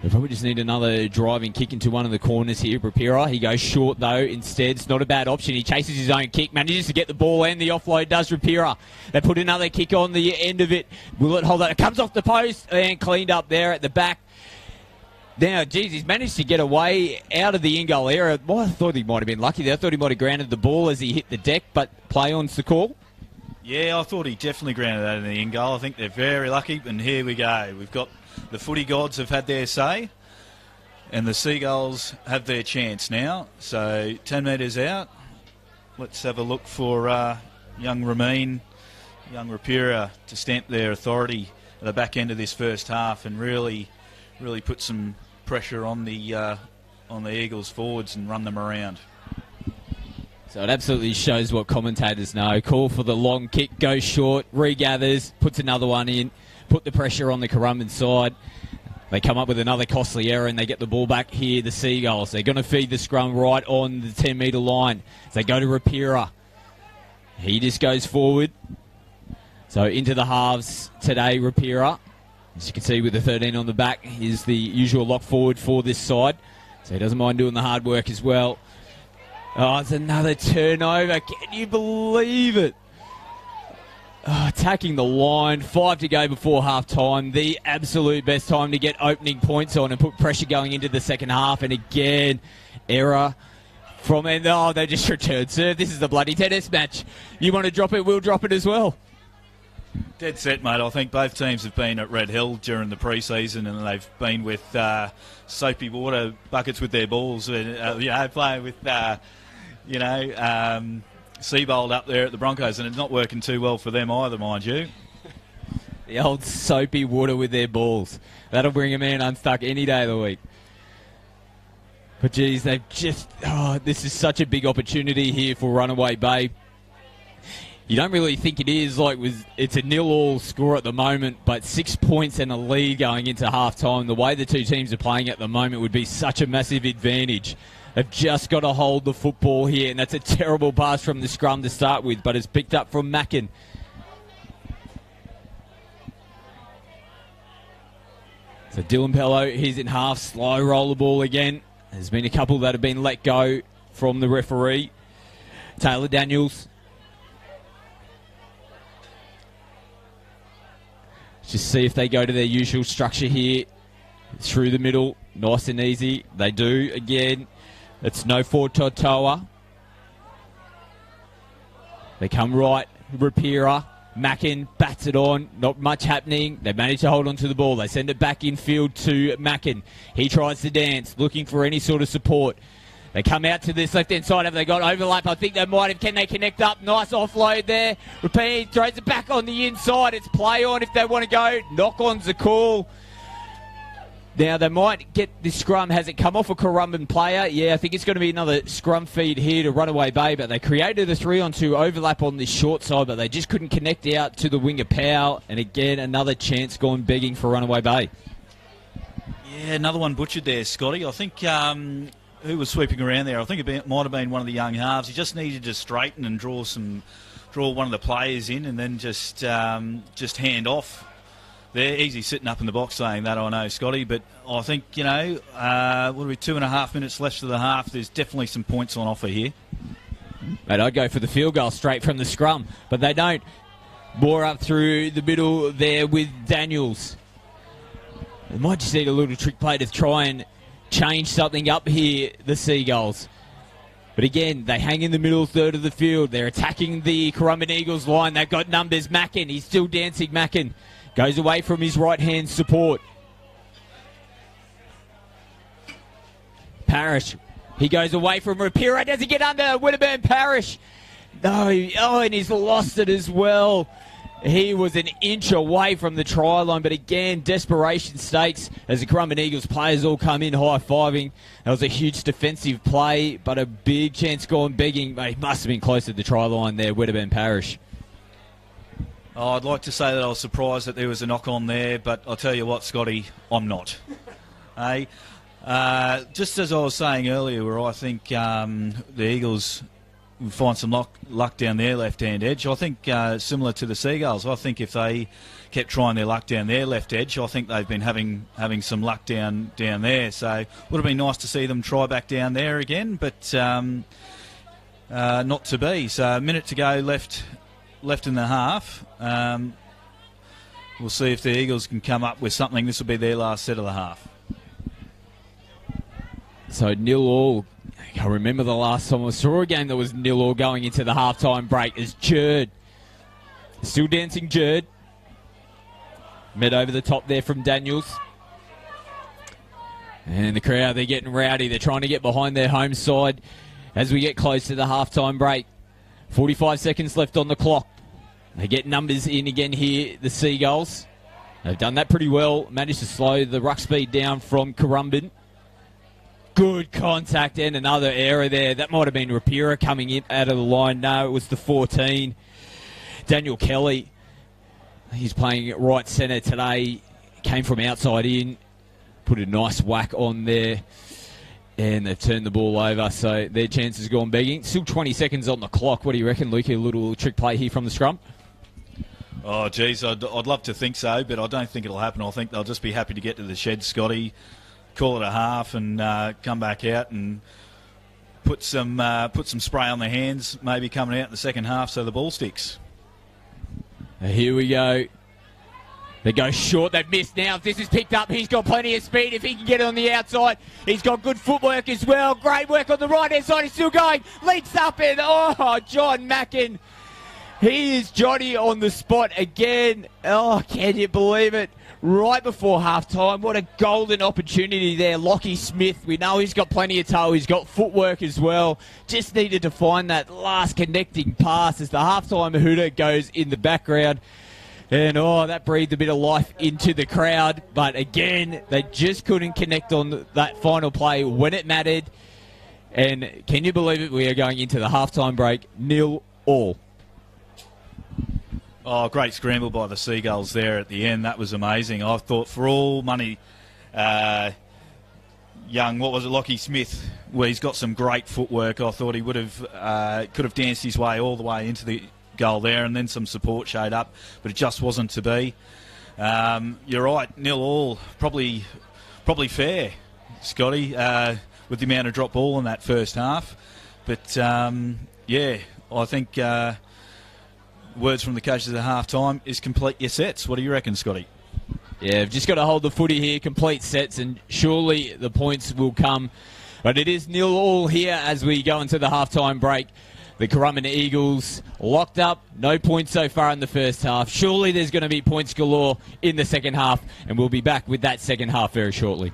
They probably just need another driving kick into one of the corners here. Rapira, he goes short though instead. It's not a bad option. He chases his own kick, manages to get the ball and the offload does Rapira. They put another kick on the end of it. Will it hold that? It comes off the post and cleaned up there at the back. Now, geez, he's managed to get away out of the in-goal area. Well, I thought he might have been lucky there. I thought he might have grounded the ball as he hit the deck, but play on's the call. Yeah, I thought he definitely grounded that in the in-goal. I think they're very lucky, and here we go. We've got the footy gods have had their say, and the Seagulls have their chance now. So 10 metres out. Let's have a look for young Ramin, young Rapira to stamp their authority at the back end of this first half and really put some pressure on the Eagles forwards and run them around. So it absolutely shows what commentators know. Call for the long kick, goes short, regathers, puts another one in, put the pressure on the Currumbin side. They come up with another costly error and they get the ball back here, the Seagulls. They're going to feed the scrum right on the 10-metre line. So they go to Rapira. He just goes forward. So into the halves today, Rapira. As you can see with the 13 on the back, is the usual lock forward for this side. So he doesn't mind doing the hard work as well. Oh, it's another turnover. Can you believe it? Oh, attacking the line. 5 to go before half-time. The absolute best time to get opening points on and put pressure going into the second half. And again, error from... And oh, they just returned serve. This is the bloody tennis match. You want to drop it, we'll drop it as well. Dead set, mate. I think both teams have been at Red Hill during the pre-season and they've been with soapy water buckets with their balls. Playing with, Seabold up there at the Broncos, and it's not working too well for them either, mind you. The old soapy water with their balls. That'll bring a man unstuck any day of the week. But, geez, they've just... Oh, this is such a big opportunity here for Runaway Bay. You don't really think it is, it's a 0-0 score at the moment, but 6 points and a lead going into half-time. The way the two teams are playing at the moment would be such a massive advantage. They've just got to hold the football here, and that's a terrible pass from the scrum to start with, but it's picked up from Mackin. So Dylan Pello, he's in half, slow roll the ball again. There's been a couple that have been let go from the referee. Taylor Daniels. Just see if they go to their usual structure here. Through the middle, nice and easy. They do again. It's no for Totoa. They come right. Rapira. Mackin bats it on. Not much happening. They manage to hold on to the ball. They send it back infield to Mackin. He tries to dance, looking for any sort of support. They come out to this left-hand side. Have they got overlap? I think they might have. Can they connect up? Nice offload there. Repeat, throws it back on the inside. It's play on if they want to go. Knock-on's the call. Now, they might get this scrum. Has it come off a Currumbin player? Yeah, I think it's going to be another scrum feed here to Runaway Bay, but they created a 3-on-2 overlap on this short side, but they just couldn't connect out to the winger Powell. And again, another chance gone begging for Runaway Bay. Yeah, another one butchered there, Scotty. I think... who was sweeping around there? I think it might have been one of the young halves. He just needed to straighten and draw one of the players in, and then just hand off They're easy sitting up in the box saying that, I know, Scotty, but I think, what are we, 2.5 minutes left of the half. There's definitely some points on offer here. Mate, I'd go for the field goal straight from the scrum, but they don't. More up through the middle there with Daniels. They might just need a little trick play to try and change something up here, the Seagulls. But again, they hang in the middle third of the field. They're attacking the Currumbin Eagles line. They've got numbers. Mackin, he's still dancing. Mackin goes away from his right-hand support. Parrish, he goes away from Rapira. Does he get under Winterburn Parrish? No, and he's lost it as well. He was an inch away from the try line, but again, desperation stakes as the Currumbin Eagles players all come in high-fiving. That was a huge defensive play, but a big chance gone begging. He must have been close to the try line there, Winterburn Parrish. Oh, I'd like to say that I was surprised that there was a knock-on there, but I'll tell you what, Scotty, I'm not. Hey, just as I was saying earlier, where I think the Eagles find some luck down their left-hand edge. I think similar to the Seagulls, I think if they kept trying their luck down their left edge, I think they've been having some luck down there. So would have been nice to see them try back down there again, but not to be. So a minute to go left in the half. We'll see if the Eagles can come up with something. This will be their last set of the half. So 0-0. I remember the last time I saw a game that was 0-0 going into the halftime break is Jerd. Still dancing Jerd. Met over the top there from Daniels. And the crowd, they're getting rowdy. They're trying to get behind their home side as we get close to the halftime break. 45 seconds left on the clock. They get numbers in again here, the Seagulls. They've done that pretty well. Managed to slow the ruck speed down from Currumbin. Good contact and another error there. That might have been Rapira coming in out of the line. No, it was the 14. Daniel Kelly, he's playing right centre today. Came from outside in. Put a nice whack on there. And they've turned the ball over, so their chance has gone begging. Still 20 seconds on the clock. What do you reckon, Luke? A little trick play here from the scrum? Oh, geez, I'd love to think so, but I don't think it'll happen. I think they'll just be happy to get to the shed, Scotty, call it a half and come back out and put some spray on their hands, maybe coming out in the second half so the ball sticks. Here we go. They go short. They've missed now. If this is picked up, he's got plenty of speed. If he can get it on the outside, he's got good footwork as well. Great work on the right-hand side. He's still going. Leaks up and, John Mackin. He is Johnny on the spot again. Oh, can you believe it? Right before halftime. What a golden opportunity there. Lockie Smith, we know he's got plenty of toe. He's got footwork as well. Just needed to find that last connecting pass as the halftime hooter goes in the background. And, that breathed a bit of life into the crowd. But, again, they just couldn't connect on that final play when it mattered. And can you believe it? We are going into the halftime break 0-0. Oh, great scramble by the Seagulls there at the end. That was amazing. I thought for all money, Lockie Smith, well, he's got some great footwork. I thought he could have danced his way all the way into the goal there, and then some support showed up, but it just wasn't to be. You're right, 0-0, probably fair, Scotty, with the amount of drop ball in that first half. But, I think words from the coaches at half-time is complete your sets. What do you reckon, Scotty? Yeah, we've just got to hold the footy here, complete sets, and surely the points will come. But it is 0-0 here as we go into the halftime break. The Currumbin Eagles locked up, no points so far in the first half. Surely there's going to be points galore in the second half, and we'll be back with that second half very shortly.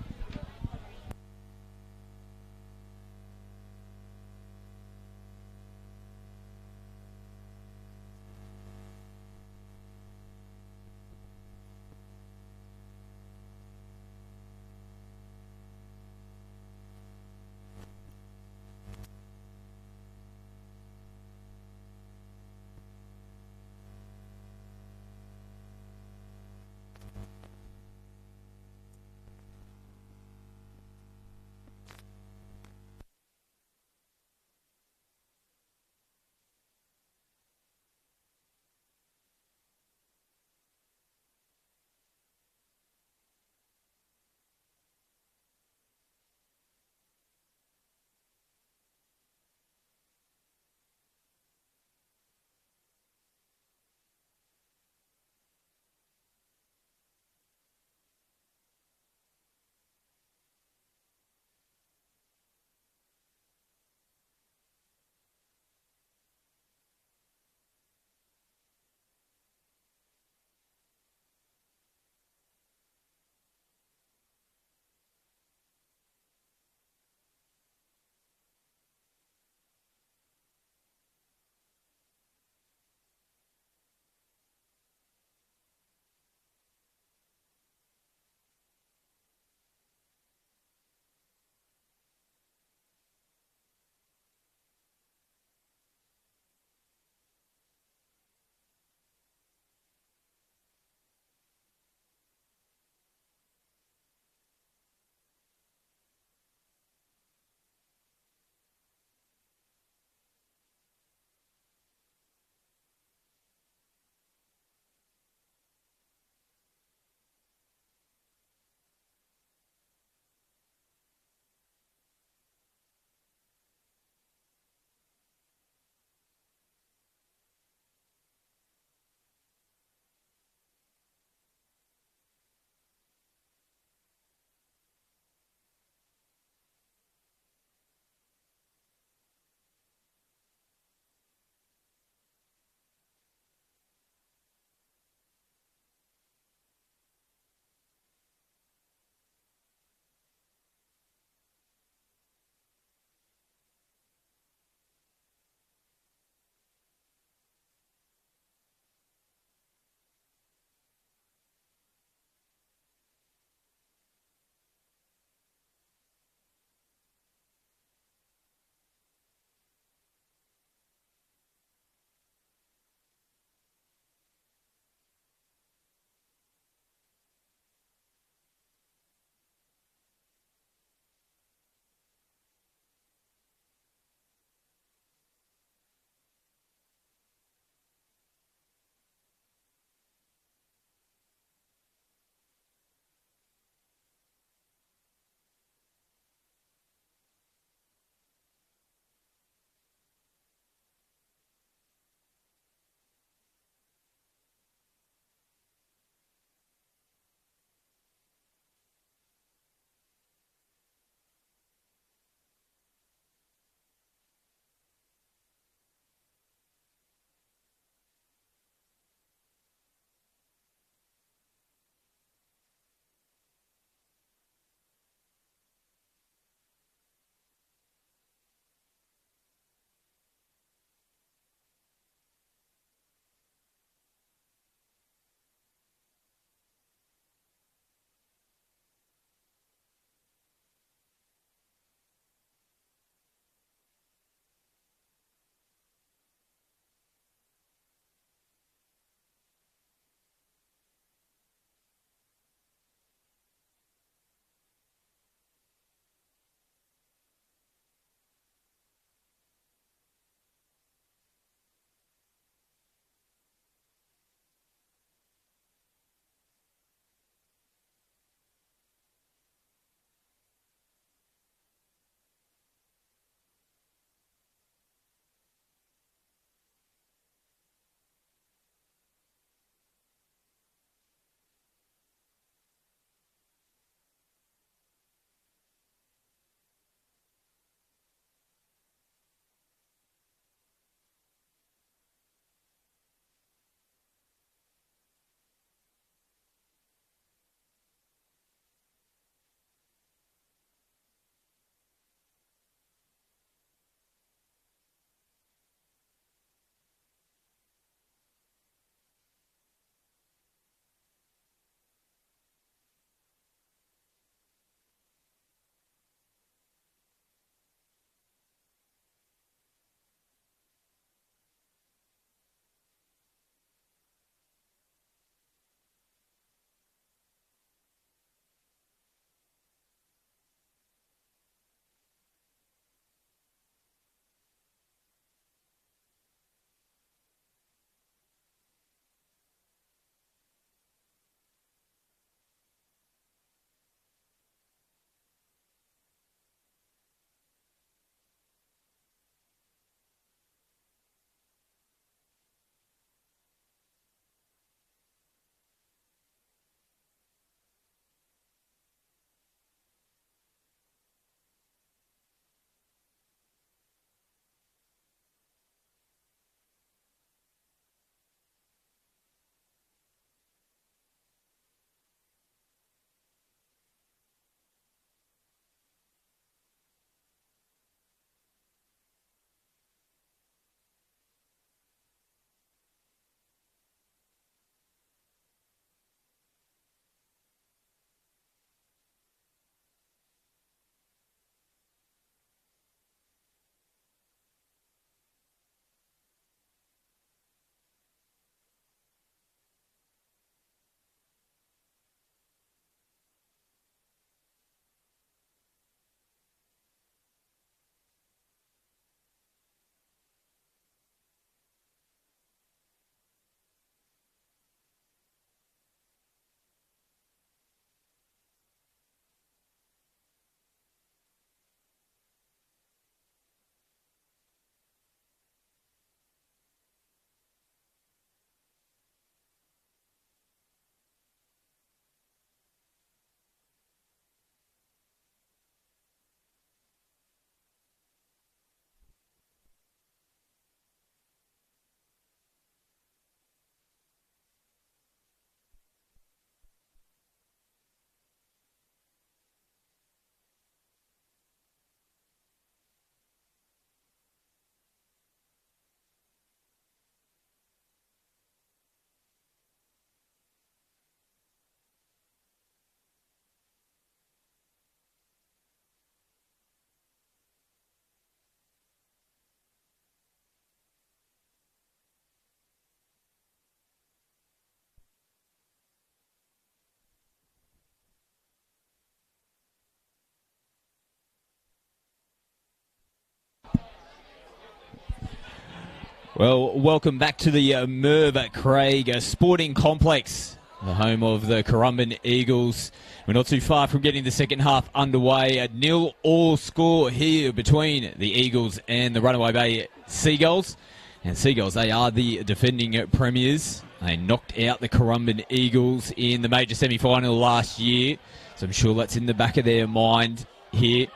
Well, welcome back to the Merv Craig Sporting Complex, the home of the Currumbin Eagles. We're not too far from getting the second half underway. A 0-0 score here between the Eagles and the Runaway Bay Seagulls. And Seagulls, they are the defending premiers. They knocked out the Currumbin Eagles in the major semi-final last year. So I'm sure that's in the back of their mind here.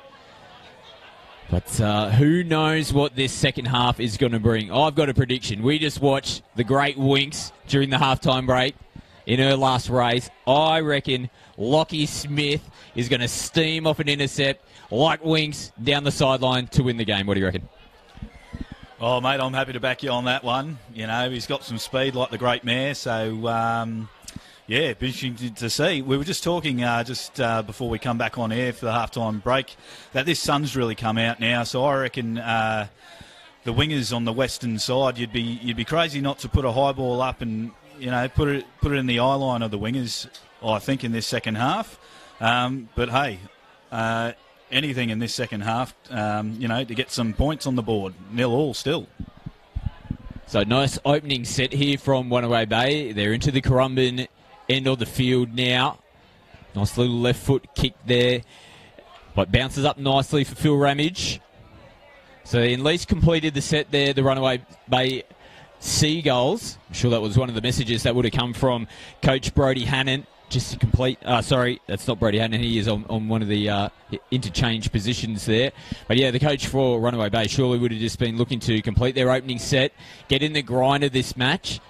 But who knows what this second half is going to bring. I've got a prediction. We just watched the great Winks during the halftime break in her last race. I reckon Lockie Smith is going to steam off an intercept like Winks down the sideline to win the game. What do you reckon? Oh, mate, I'm happy to back you on that one. You know, he's got some speed like the great mare, so... yeah, be interesting to see. We were just talking before we come back on air for the halftime break that this sun's really come out now. So I reckon the wingers on the western side, you'd be crazy not to put a high ball up and put it in the eye line of the wingers. I think in this second half. But hey, anything in this second half, to get some points on the board. 0-0 still. So nice opening set here from Runaway Bay. They're into the Currumbin end of the field now. Nice little left foot kick there. But bounces up nicely for Phil Ramage. So they at least completed the set there, the Runaway Bay Seagulls. I'm sure that was one of the messages that would have come from Coach Brodie Hannon. Just to complete... sorry, that's not Brodie Hannon. He is on one of the interchange positions there. But yeah, the coach for Runaway Bay surely would have just been looking to complete their opening set, get in the grind of this match,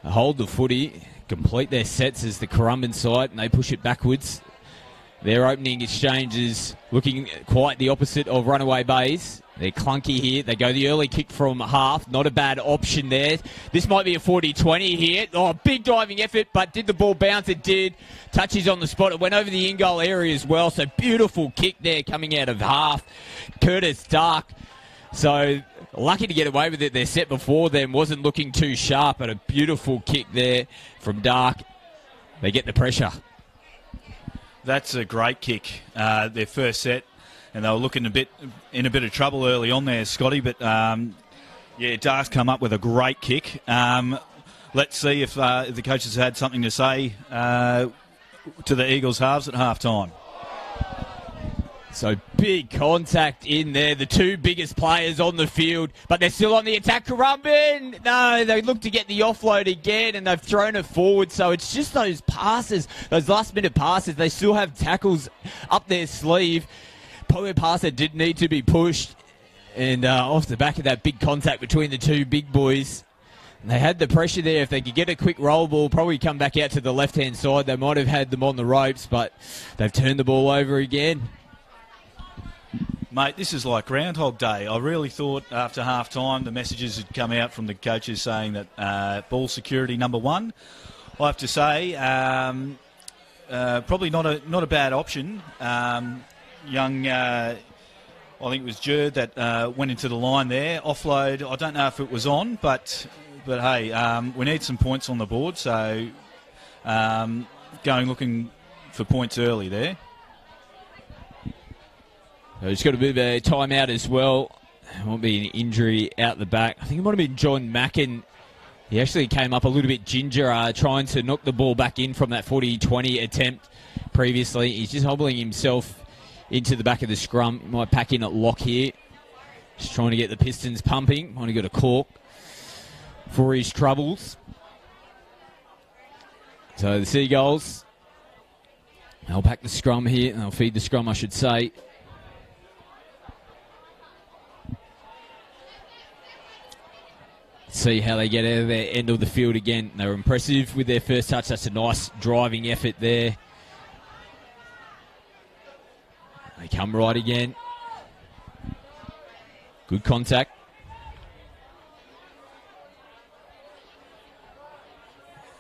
hold the footy, complete their sets as the Currumbin side, and they push it backwards. Their opening exchange is looking quite the opposite of Runaway Bay's. They're clunky here. They go the early kick from half. Not a bad option there. This might be a 40-20 here. Oh, big diving effort, but did the ball bounce? It did. Touches on the spot. It went over the in-goal area as well, so beautiful kick there coming out of half. Curtis Dark. So lucky to get away with it. Their set before them wasn't looking too sharp, but a beautiful kick there from Dark. They get the pressure. That's a great kick. Their first set, and they were looking in a bit of trouble early on there, Scotty. But Dark's come up with a great kick. Let's see if the coaches had something to say to the Eagles halves at half time. So big contact in there. The two biggest players on the field, but they're still on the attack. Currumbin! No, they look to get the offload again, and they've thrown it forward. So it's just those passes, those last-minute passes. They still have tackles up their sleeve. Poe passer did need to be pushed, and off the back of that big contact between the two big boys, and they had the pressure there. If they could get a quick roll ball, probably come back out to the left-hand side, they might have had them on the ropes, but they've turned the ball over again. Mate, this is like Groundhog Day. I really thought after half-time the messages had come out from the coaches saying that ball security number one. I have to say, probably not a bad option. Young, I think it was Jerd that went into the line there. Offload, I don't know if it was on, but hey, we need some points on the board, so looking for points early there. He's got a bit of a timeout as well. There won't be an injury out the back. I think it might have been John Mackin. He actually came up a little bit ginger, trying to knock the ball back in from that 40-20 attempt previously. He's just hobbling himself into the back of the scrum. He might pack in at lock here. Just trying to get the Pistons pumping. Might have got a cork for his troubles. So the Seagulls, they'll pack the scrum here. They'll feed the scrum, I should say. See how they get out of their end of the field again. They were impressive with their first touch. That's a nice driving effort there. They come right again. Good contact.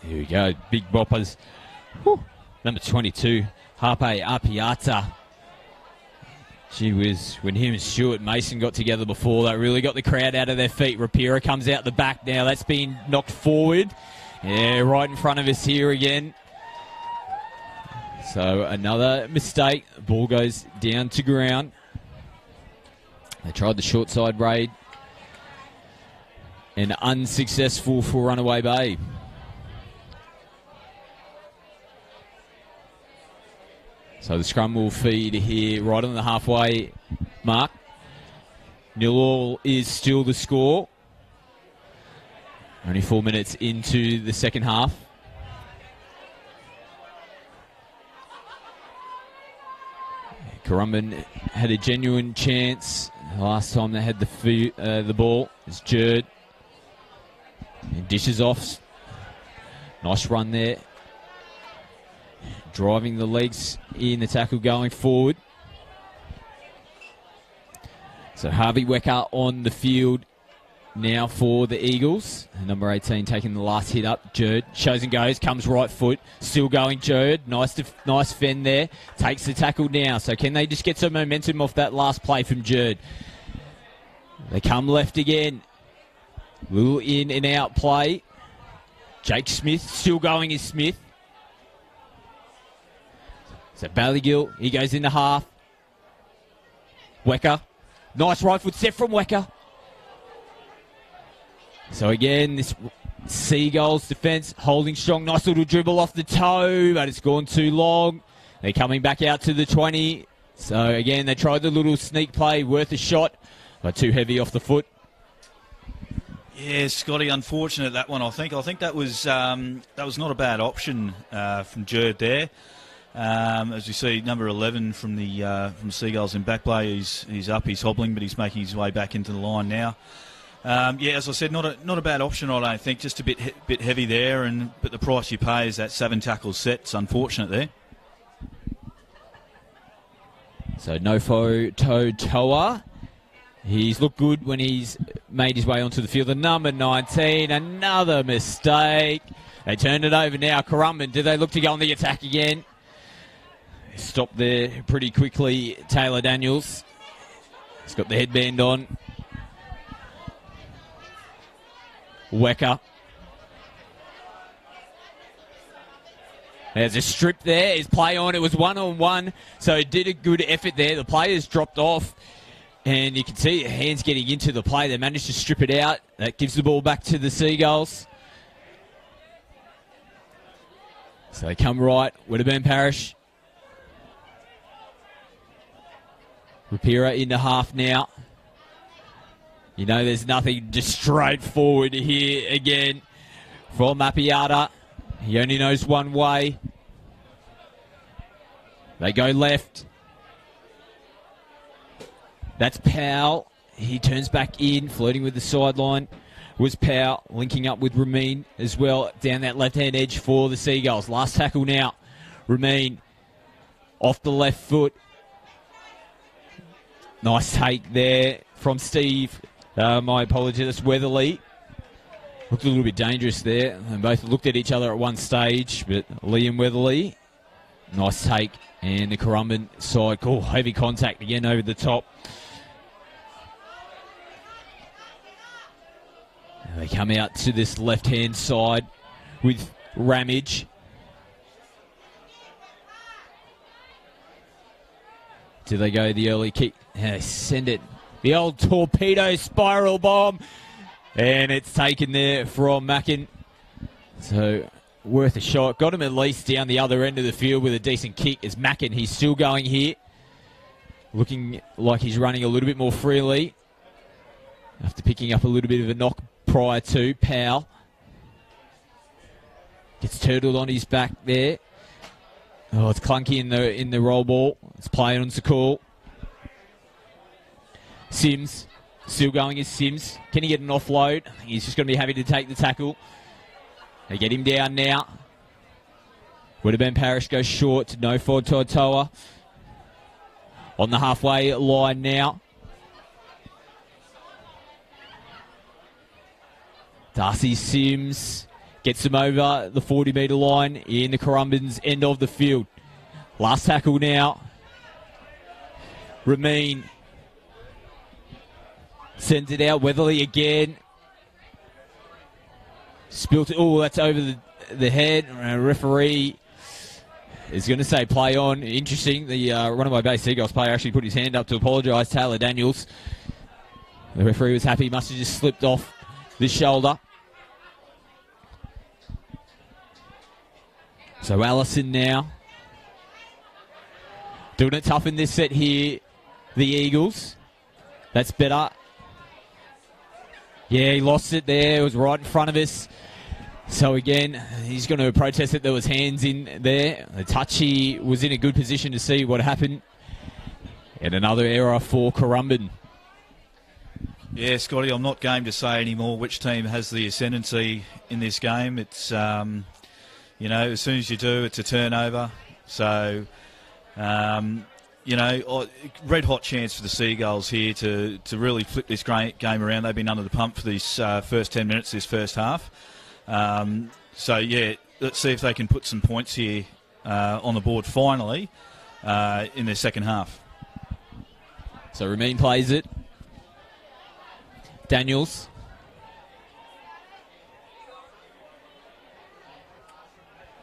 Here we go. Big boppers. Whew. Number 22, Harpe Apiata. Gee whiz, when him and Stuart Mason got together before, that really got the crowd out of their feet. Rapira comes out the back now. That's been knocked forward. Yeah, right in front of us here again. So another mistake. Ball goes down to ground. They tried the short side raid. and unsuccessful for Runaway Bay. So the scrum will feed here right on the halfway mark. 0-0 is still the score. Only 4 minutes into the second half. Currumbin had a genuine chance last time they had the ball. It's Jerd. And dishes off. Nice run there. Driving the legs in the tackle going forward. So Harvey Wecker on the field now for the Eagles. Number 18 taking the last hit up. Jerd shows and goes, comes right foot. Still going Jerd. Nice fend there. Takes the tackle now. So can they just get some momentum off that last play from Jerd? They come left again. Little in and out play. Jake Smith still going is Smith. So Ballygill, he goes into half. Wecker. Nice right foot step from Wecker. So again, this Seagulls defence holding strong. Nice little dribble off the toe, but it's gone too long. They're coming back out to the 20. So again, they tried the little sneak play, worth a shot, but too heavy off the foot. Yeah, Scotty, unfortunate that one, I think. I think that was not a bad option from Jerd there. As you see, number 11 from Seagulls in back play, he's up, he's hobbling, but he's making his way back into the line now. Yeah, as I said, not a bad option, I don't think. Just a bit heavy there, but the price you pay is that 7 tackle set. It's unfortunate there. So Nofo Toa. He's looked good when he's made his way onto the field. The number 19, another mistake. They turn it over now. Currumbin, do they look to go on the attack again? Stopped there pretty quickly, Taylor Daniels. He's got the headband on. Wecker. There's a strip there. His play on. It was 1-on-1, so he did a good effort there. The players dropped off, and you can see the hands getting into the play. They managed to strip it out. That gives the ball back to the Seagulls. So they come right. Wedderburn Parish. Rapira into half now. You know there's nothing, just straight forward here again from Mapiata. He only knows one way. They go left. That's Powell. He turns back in, flirting with the sideline. Was Powell linking up with Ramin as well down that left-hand edge for the Seagulls. Last tackle now. Ramin off the left foot. Nice take there from Steve. My apologies, that's Weatherly. Looked a little bit dangerous there. They both looked at each other at one stage, but Liam Weatherly, nice take. And the Currumbin side, cool, heavy contact again over the top. And they come out to this left-hand side with Ramage. Do they go the early kick? Yeah, send it. The old torpedo spiral bomb. And it's taken there from Mackin. So, worth a shot. Got him at least down the other end of the field with a decent kick. As Mackin, he's still going here. Looking like he's running a little bit more freely. After picking up a little bit of a knock prior to Powell. Gets turtled on his back there. Oh, it's clunky in the roll ball. It's playing on Sakul. Sims. Still going is Sims. Can he get an offload? He's just going to be happy to take the tackle. They get him down now. Wedderburn Parish goes short to Nofo Toa. On the halfway line now. Darcy Sims gets him over the 40-metre line in the Currumbin's end of the field. Last tackle now. Ramin sends it out. Weatherly again. Spilt it. Oh, that's over the head. Referee is going to say play on. Interesting. The Runaway Bay Seagulls player actually put his hand up to apologise. Taylor Daniels. The referee was happy. Must have just slipped off the shoulder. So Allison now doing it tough in this set here, the Eagles. That's better. Yeah, he lost it there. It was right in front of us. So again, he's going to protest that there was hands in there. The touchy was in a good position to see what happened. And another error for Currumbin. Yeah, Scotty, I'm not game to say anymore which team has the ascendancy in this game. It's, you know, as soon as you do, it's a turnover. So, you know, red hot chance for the Seagulls here to really flip this game around. They've been under the pump for these first 10 minutes, this first half. So, yeah, let's see if they can put some points here on the board finally in their second half. So Ramin plays it. Daniels.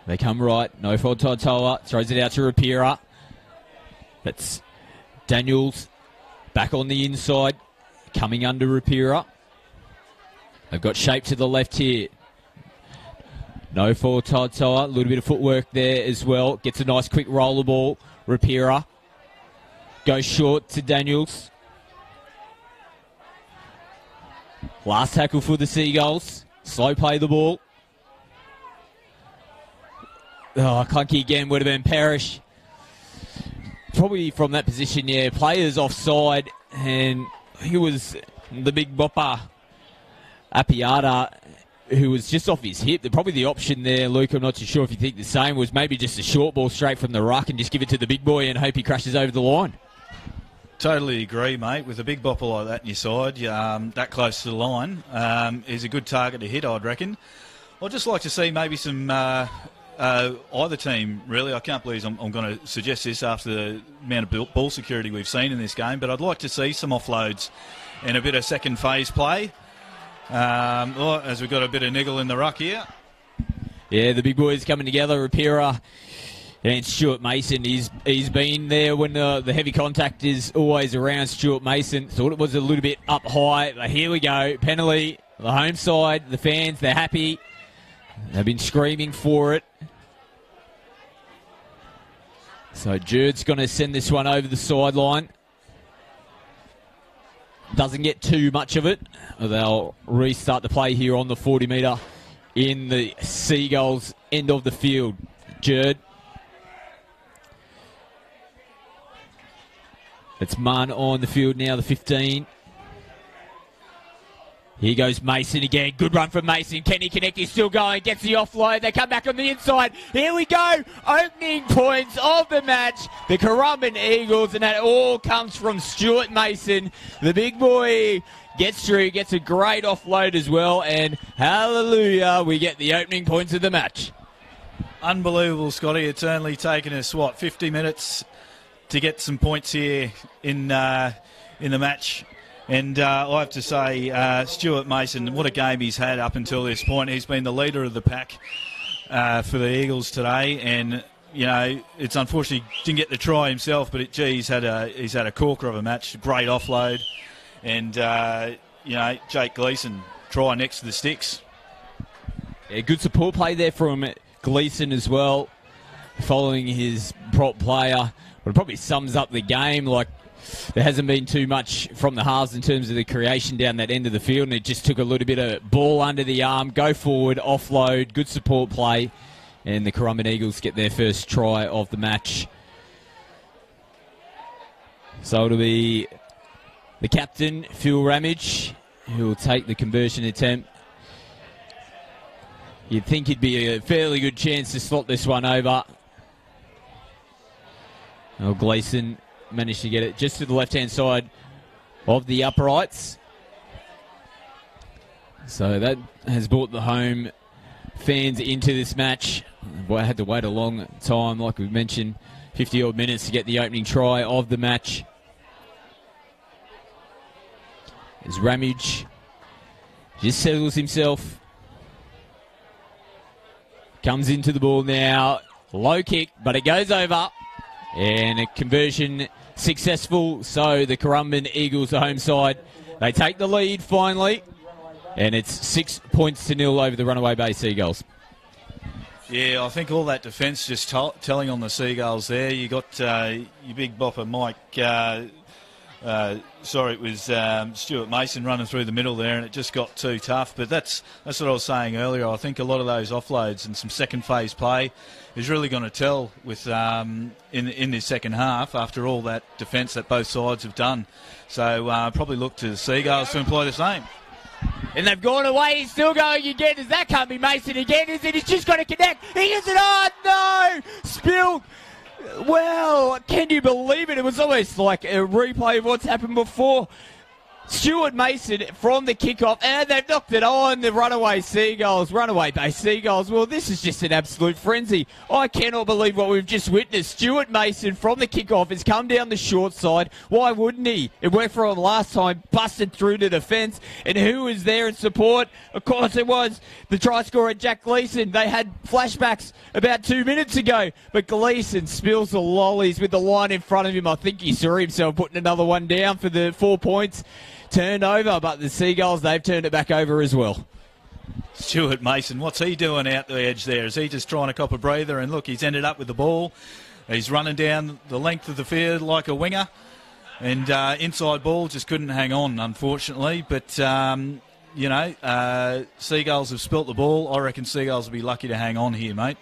They come right. No for Totoa. Throws it out to Rapira. That's Daniels back on the inside. Coming under Rapira. They've got shape to the left here. No for Totoa. A little bit of footwork there as well. Gets a nice quick roller ball. Rapira goes short to Daniels. Last tackle for the Seagulls. Slow play the ball. Oh, clunky again would have been Parrish. Probably from that position, yeah. Players offside, and he was the big bopper, Apiata, who was just off his hip. Probably the option there, Luke, I'm not too sure if you think the same, was maybe just a short ball straight from the ruck and just give it to the big boy and hope he crashes over the line. Totally agree, mate. With a big bopper like that in your side, that close to the line, is a good target to hit, I'd reckon. I'd just like to see maybe some either team, really. I can't believe I'm going to suggest this after the amount of ball security we've seen in this game, but I'd like to see some offloads and a bit of second phase play. As we've got a bit of niggle in the ruck here. Yeah, the big boys coming together. Rapira and Stuart Mason, he's been there when the heavy contact is always around. Stuart Mason thought it was a little bit up high, but here we go. Penalty, the home side, the fans, they're happy. They've been screaming for it. So Jerd's going to send this one over the sideline. Doesn't get too much of it. They'll restart the play here on the 40 metre in the Seagulls end of the field. Jerd. It's Munn on the field now, the 15. Here goes Mason again. Good run from Mason. Can he connect? He's still going. Gets the offload. They come back on the inside. Here we go. Opening points of the match. The Currumbin Eagles. And that all comes from Stuart Mason. The big boy gets through. Gets a great offload as well. And hallelujah, we get the opening points of the match. Unbelievable, Scotty. It's only taken us, 50 minutes to get some points here in the match. And I have to say, Stuart Mason, what a game he's had up until this point. He's been the leader of the pack for the Eagles today. And, you know, it's unfortunate he didn't get the try himself, but he's had a corker of a match. Great offload. And, you know, Jake Gleeson, try next to the sticks. Yeah, good support play there from Gleeson as well, following his prop player. But it probably sums up the game. Like, there hasn't been too much from the halves in terms of the creation down that end of the field, and it just took a little bit of ball under the arm, go forward, offload, good support play, and the Currumbin Eagles get their first try of the match. So it'll be the captain, Phil Ramage, who will take the conversion attempt. You'd think he'd be a fairly good chance to slot this one over. Oh, Gleeson managed to get it just to the left-hand side of the uprights. So that has brought the home fans into this match. I had to wait a long time, like we mentioned, 50-odd minutes to get the opening try of the match. As Ramage just settles himself. Comes into the ball now. Low kick, but it goes over. And a conversion successful. So the Currumbin Eagles, the home side, they take the lead finally. And it's 6-0 over the Runaway Bay Seagulls. Yeah, I think all that defence just telling on the Seagulls there. You got your big bopper Mike. It was Stuart Mason running through the middle there, and it just got too tough. But that's what I was saying earlier. I think a lot of those offloads and some second phase play is really going to tell with in this second half after all that defence that both sides have done. So probably look to the Seagulls to employ the same. And they've gone away. He's still going again. Does that can't be Mason again? Is it? He's just got to connect. He is it. Oh, no! Spilled. Well, can you believe it? It was almost like a replay of what's happened before. Stuart Mason from the kickoff, and they've knocked it on the Runaway Bay Seagulls. Well, this is just an absolute frenzy. I cannot believe what we've just witnessed. Stuart Mason from the kickoff has come down the short side. Why wouldn't he? It went for him last time, busted through to defence. And who was there in support? Of course it was the try scorer, Jack Gleeson. They had flashbacks about 2 minutes ago, but Gleeson spills the lollies with the line in front of him. I think he saw himself putting another one down for the 4 points. Turned over, but the Seagulls, they've turned it back over as well. Stuart Mason, what's he doing out the edge there? Is he just trying to cop a breather? And look, he's ended up with the ball. He's running down the length of the field like a winger. And inside ball just couldn't hang on, unfortunately. But, Seagulls have spilt the ball. I reckon Seagulls will be lucky to hang on here, mate.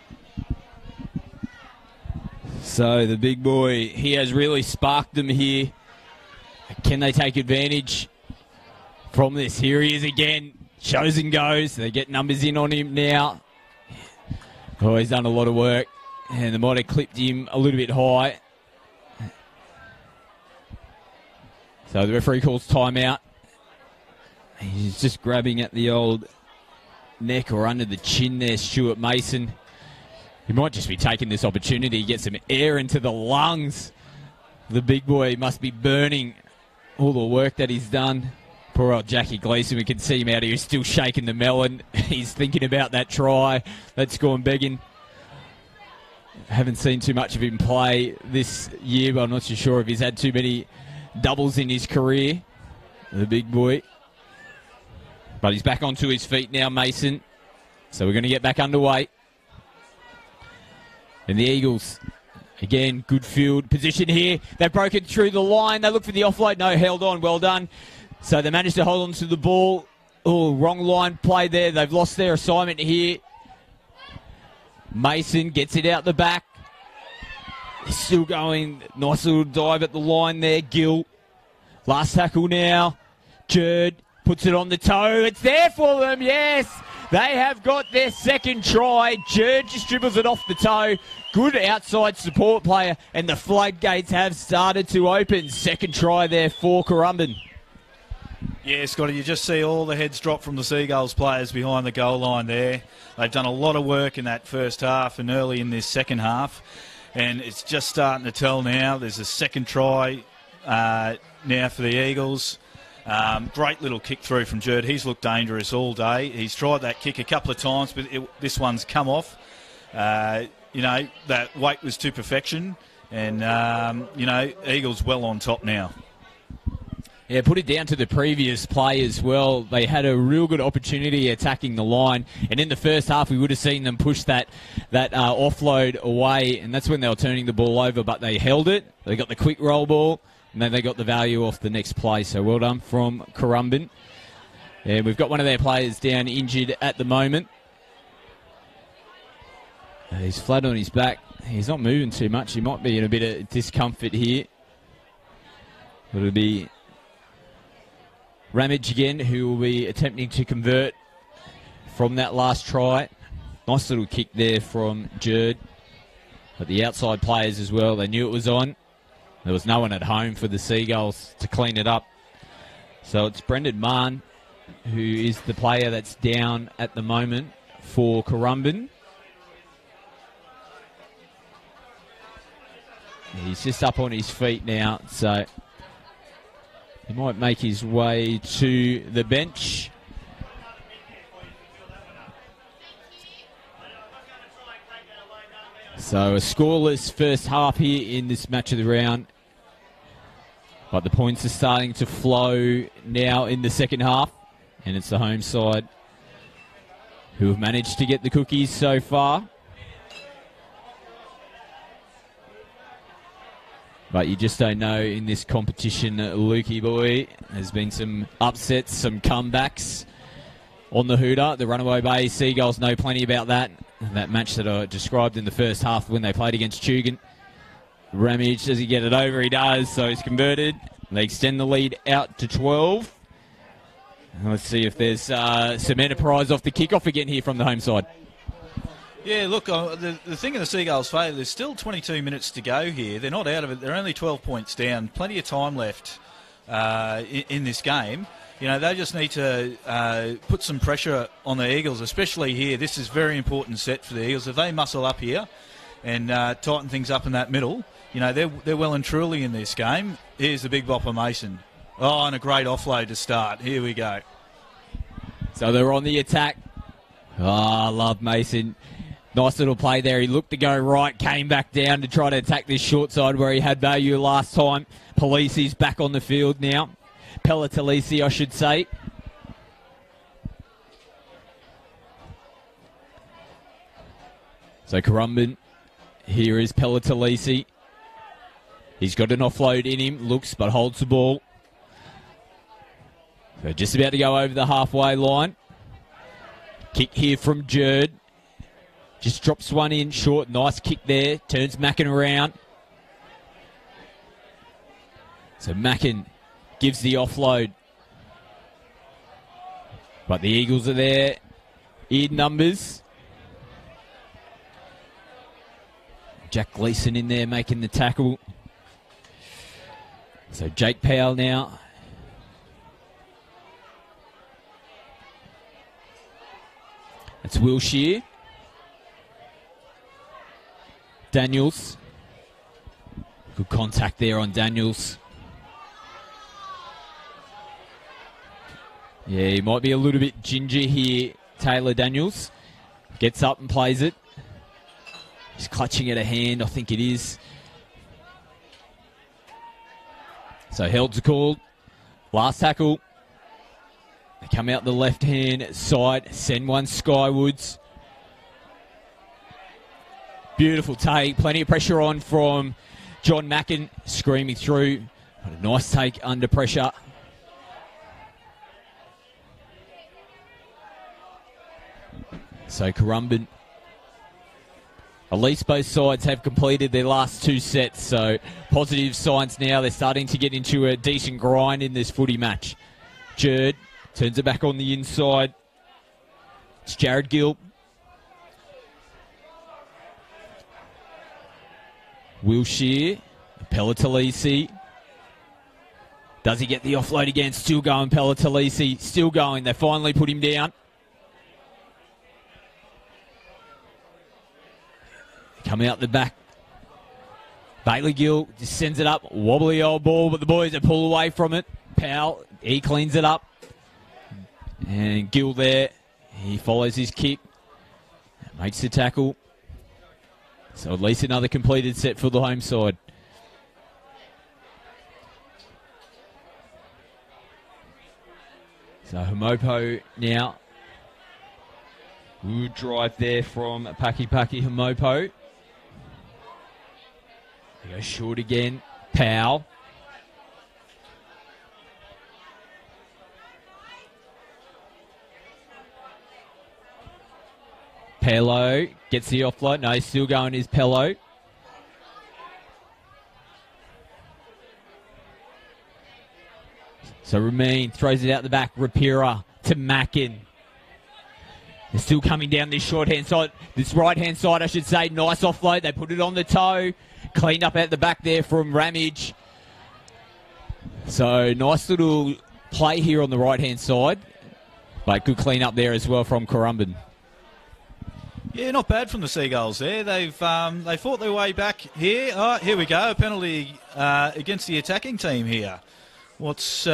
So the big boy, he has really sparked them here. Can they take advantage from this? Here he is again. Shows and goes. They get numbers in on him now. Oh, he's done a lot of work. And they might have clipped him a little bit high. So the referee calls timeout. He's just grabbing at the old neck or under the chin there, Stuart Mason. He might just be taking this opportunity to get some air into the lungs. The big boy must be burning all the work that he's done. Poor old Jackie Gleeson, we can see him out here, he's still shaking the melon. He's thinking about that try that's gone begging. Haven't seen too much of him play this year, but I'm not too sure if he's had too many doubles in his career, the big boy. But he's back onto his feet now, Mason. So we're going to get back underway. And the Eagles, again, good field position here. They've broken through the line. They look for the offload. No, held on. Well done. So they managed to hold on to the ball. Oh, wrong line play there. They've lost their assignment here. Mason gets it out the back. They're still going. Nice little dive at the line there. Gill. Last tackle now. Jerd puts it on the toe. It's there for them. Yes. They have got their second try. Jerd just dribbles it off the toe. Good outside support player, and the floodgates have started to open. Second try there for Currumbin. Yeah, Scotty, you just see all the heads drop from the Seagulls players behind the goal line there. They've done a lot of work in that first half and early in this second half, and it's just starting to tell now. There's a second try now for the Eagles. Great little kick through from Jerd. He's looked dangerous all day. He's tried that kick a couple of times, but this one's come off. That weight was to perfection, and, Eagles well on top now. Yeah, put it down to the previous play as well. They had a real good opportunity attacking the line, and in the first half we would have seen them push that offload away, and that's when they were turning the ball over, but they held it. They got the quick roll ball, and then they got the value off the next play. So well done from Currumbin. And we've got one of their players down injured at the moment. He's flat on his back. He's not moving too much. He might be in a bit of discomfort here. It'll be Ramage again, who will be attempting to convert from that last try. Nice little kick there from Jerd. But the outside players as well, they knew it was on. There was no one at home for the Seagulls to clean it up. So it's Brendan Mann, who is the player that's down at the moment for Currumbin. He's just up on his feet now, so he might make his way to the bench. So a scoreless first half here in this match of the round. But the points are starting to flow now in the second half. and it's the home side who have managed to get the cookies so far. But you just don't know in this competition, Lukey boy. There's been some upsets, some comebacks on the hooter. The Runaway Bay Seagulls know plenty about that. That match that I described in the first half when they played against Tugan. Ramage, does he get it over? He does, so he's converted. They extend the lead out to 12. Let's see if there's some enterprise off the kickoff again here from the home side. Yeah, look, the thing in the Seagulls' favour, there's still 22 minutes to go here. They're not out of it. They're only 12 points down. Plenty of time left in this game. You know, they just need to put some pressure on the Eagles, especially here. This is a very important set for the Eagles. If they muscle up here and tighten things up in that middle, you know, they're well and truly in this game. Here's the big bopper Mason. Oh, and a great offload to start. Here we go. So they're on the attack. Oh, I love Mason. Nice little play there. He looked to go right, came back down to try to attack this short side where he had value last time. Polisi's back on the field now. Pelletalisi, I should say. So Currumbin. Here is Pelletalisi. He's got an offload in him. Looks, but holds the ball. So just about to go over the halfway line. Kick here from Jerd. Just drops one in short. Nice kick there. Turns Mackin around. So Mackin gives the offload. But the Eagles are there in numbers. Jack Gleeson in there making the tackle. So Jake Powell now. It's Wilshire. Daniels. Good contact there on Daniels. Yeah, he might be a little bit ginger here, Taylor Daniels. Gets up and plays it. He's clutching at a hand, I think it is. So held's called. Last tackle. They come out the left-hand side. Send one skywards. Beautiful take. Plenty of pressure on from John Mackin. Screaming through. What a nice take under pressure. So Currumbin. At least both sides have completed their last two sets. So positive signs now. They're starting to get into a decent grind in this footy match. Jerd turns it back on the inside. It's Jared Gill. Wilshire. Pelletalisi. Does he get the offload again? Still going Pelletalisi. Still going. They finally put him down. Coming out the back. Bailey Gill just sends it up. Wobbly old ball, but the boys have pulled away from it. Powell, he cleans it up. And Gill there. He follows his kick. Makes the tackle. So at least another completed set for the home side. So Homopo now. Good drive there from Paki Homopo. They go short again. Powell. Pello gets the offload. No, he's still going his Pello. So Ramin throws it out the back. Rapira to Mackin. They're still coming down this short-hand side. This right-hand side, I should say. Nice offload. They put it on the toe. Cleaned up at the back there from Ramage. So nice little play here on the right-hand side. But good clean up there as well from Currumbin. Yeah, not bad from the Seagulls there. They fought their way back here. Oh, here we go. A penalty against the attacking team here. What's it?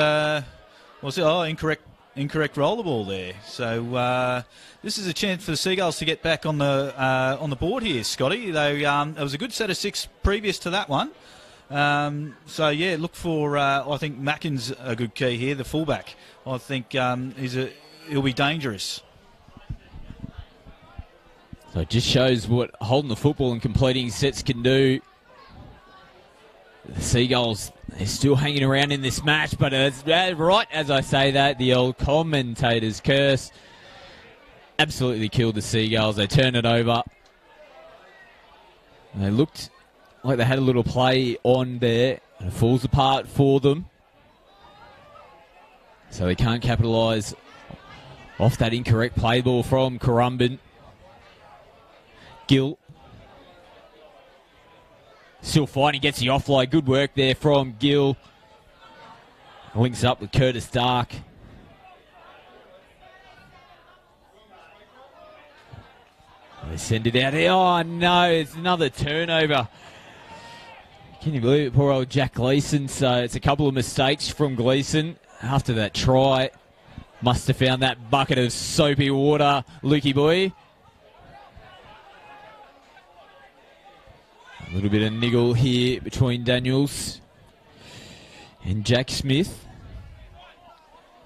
Oh, incorrect rollerball there. So this is a chance for the Seagulls to get back on the board here, Scotty. It was a good set of six previous to that one. So, yeah, look for, I think Mackin's a good key here, the fullback. I think he'll be dangerous. So it just shows what holding the football and completing sets can do. The Seagulls, they're still hanging around in this match, but it's right as I say that, the old commentator's curse absolutely killed the Seagulls. They turn it over. They looked like they had a little play on there, and it falls apart for them. So they can't capitalise off that incorrect play ball from Currumbin. Gill still fighting, gets the offload. Good work there from Gill. Links up with Curtis Dark. They send it out here. Oh no, it's another turnover. Can you believe it? Poor old Jack Gleeson. So it's a couple of mistakes from Gleeson after that try. Must have found that bucket of soapy water, Lukey boy. A little bit of niggle here between Daniels and Jack Smith.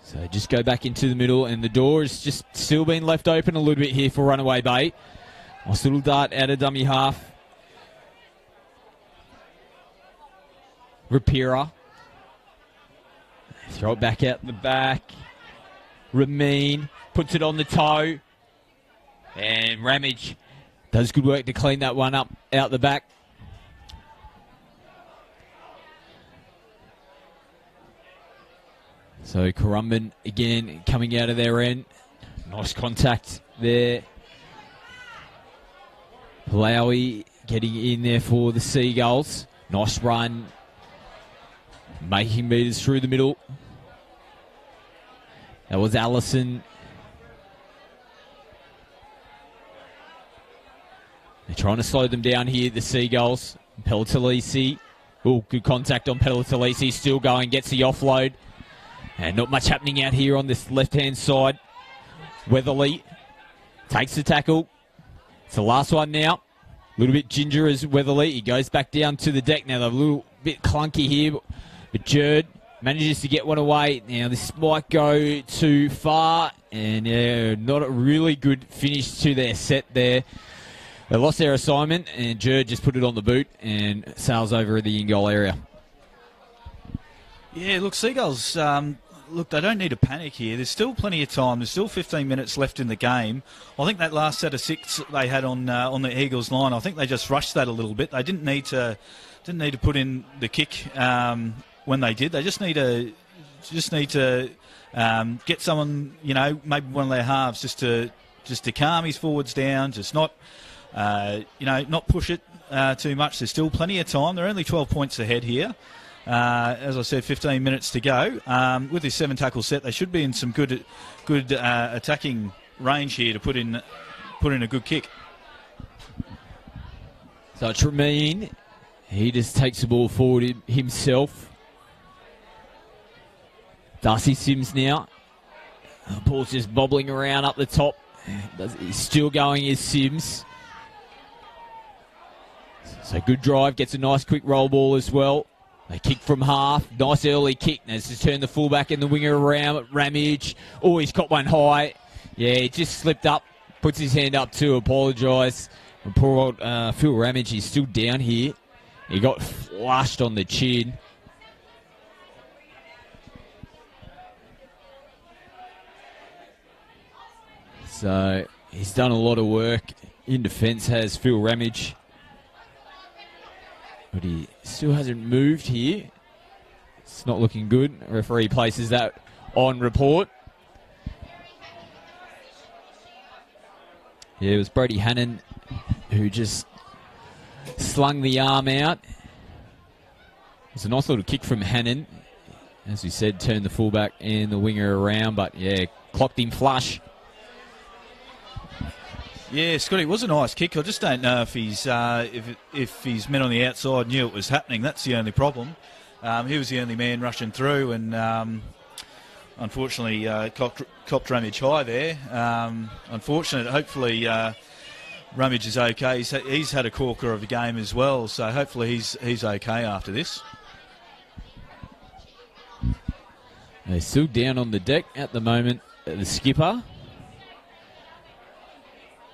So just go back into the middle, and the door is just still being left open a little bit here for Runaway Bay. Nice little dart out of dummy half. Rapira. Throw it back out the back. Ramin puts it on the toe. And Ramage does good work to clean that one up out the back. So Currumbin again coming out of their end. Nice contact there. Palawi getting in there for the Seagulls. Nice run. Making meters through the middle. That was Allison. They're trying to slow them down here, the Seagulls. Peltalisi. Oh, good contact on Peltalisi. Still going, gets the offload. And not much happening out here on this left-hand side. Weatherly takes the tackle. It's the last one now. A little bit ginger as Weatherly. He goes back down to the deck. Now they're a little bit clunky here. But Jerd manages to get one away. Now this might go too far. And yeah, not a really good finish to their set there. They lost their assignment. And Jerd just put it on the boot and sails over the in-goal area. Yeah, look, Seagulls, look, they don't need to panic here. There's still plenty of time. There's still 15 minutes left in the game. I think that last set of 6 they had on the Eagles line, I think they just rushed that a little bit. They didn't need to put in the kick when they did. They just need to get someone, you know, maybe one of their halves just to calm his forwards down, just not not push it too much. There's still plenty of time. They're only 12 points ahead here. As I said, 15 minutes to go. With this 7-tackle set, they should be in some good attacking range here to put in a good kick. So it's Ramin. He just takes the ball forward himself. Darcy Sims now. The ball's just bobbling around up the top. He's still going as Sims. So good drive, gets a nice quick roll ball as well. They kick from half. Nice early kick. Has to turn the fullback and the winger around. Ramage. Oh, he's got one high. Yeah, he just slipped up. Puts his hand up to apologise. And poor old Phil Ramage, he's still down here. He got flushed on the chin. So he's done a lot of work in defence, has Phil Ramage. But he still hasn't moved here. It's not looking good. The referee places that on report. Yeah, it was Brody Hannon who just slung the arm out. It was a nice little kick from Hannon. As we said, turned the fullback and the winger around, but yeah, clocked him flush. Yeah, Scotty, it was a nice kick. I just don't know if his men on the outside knew it was happening. That's the only problem. He was the only man rushing through, and unfortunately copped Ramage high there. Unfortunate. Hopefully Rummage is okay. He's had a corker of a game as well, so hopefully he's okay after this. They're still down on the deck at the moment. The skipper.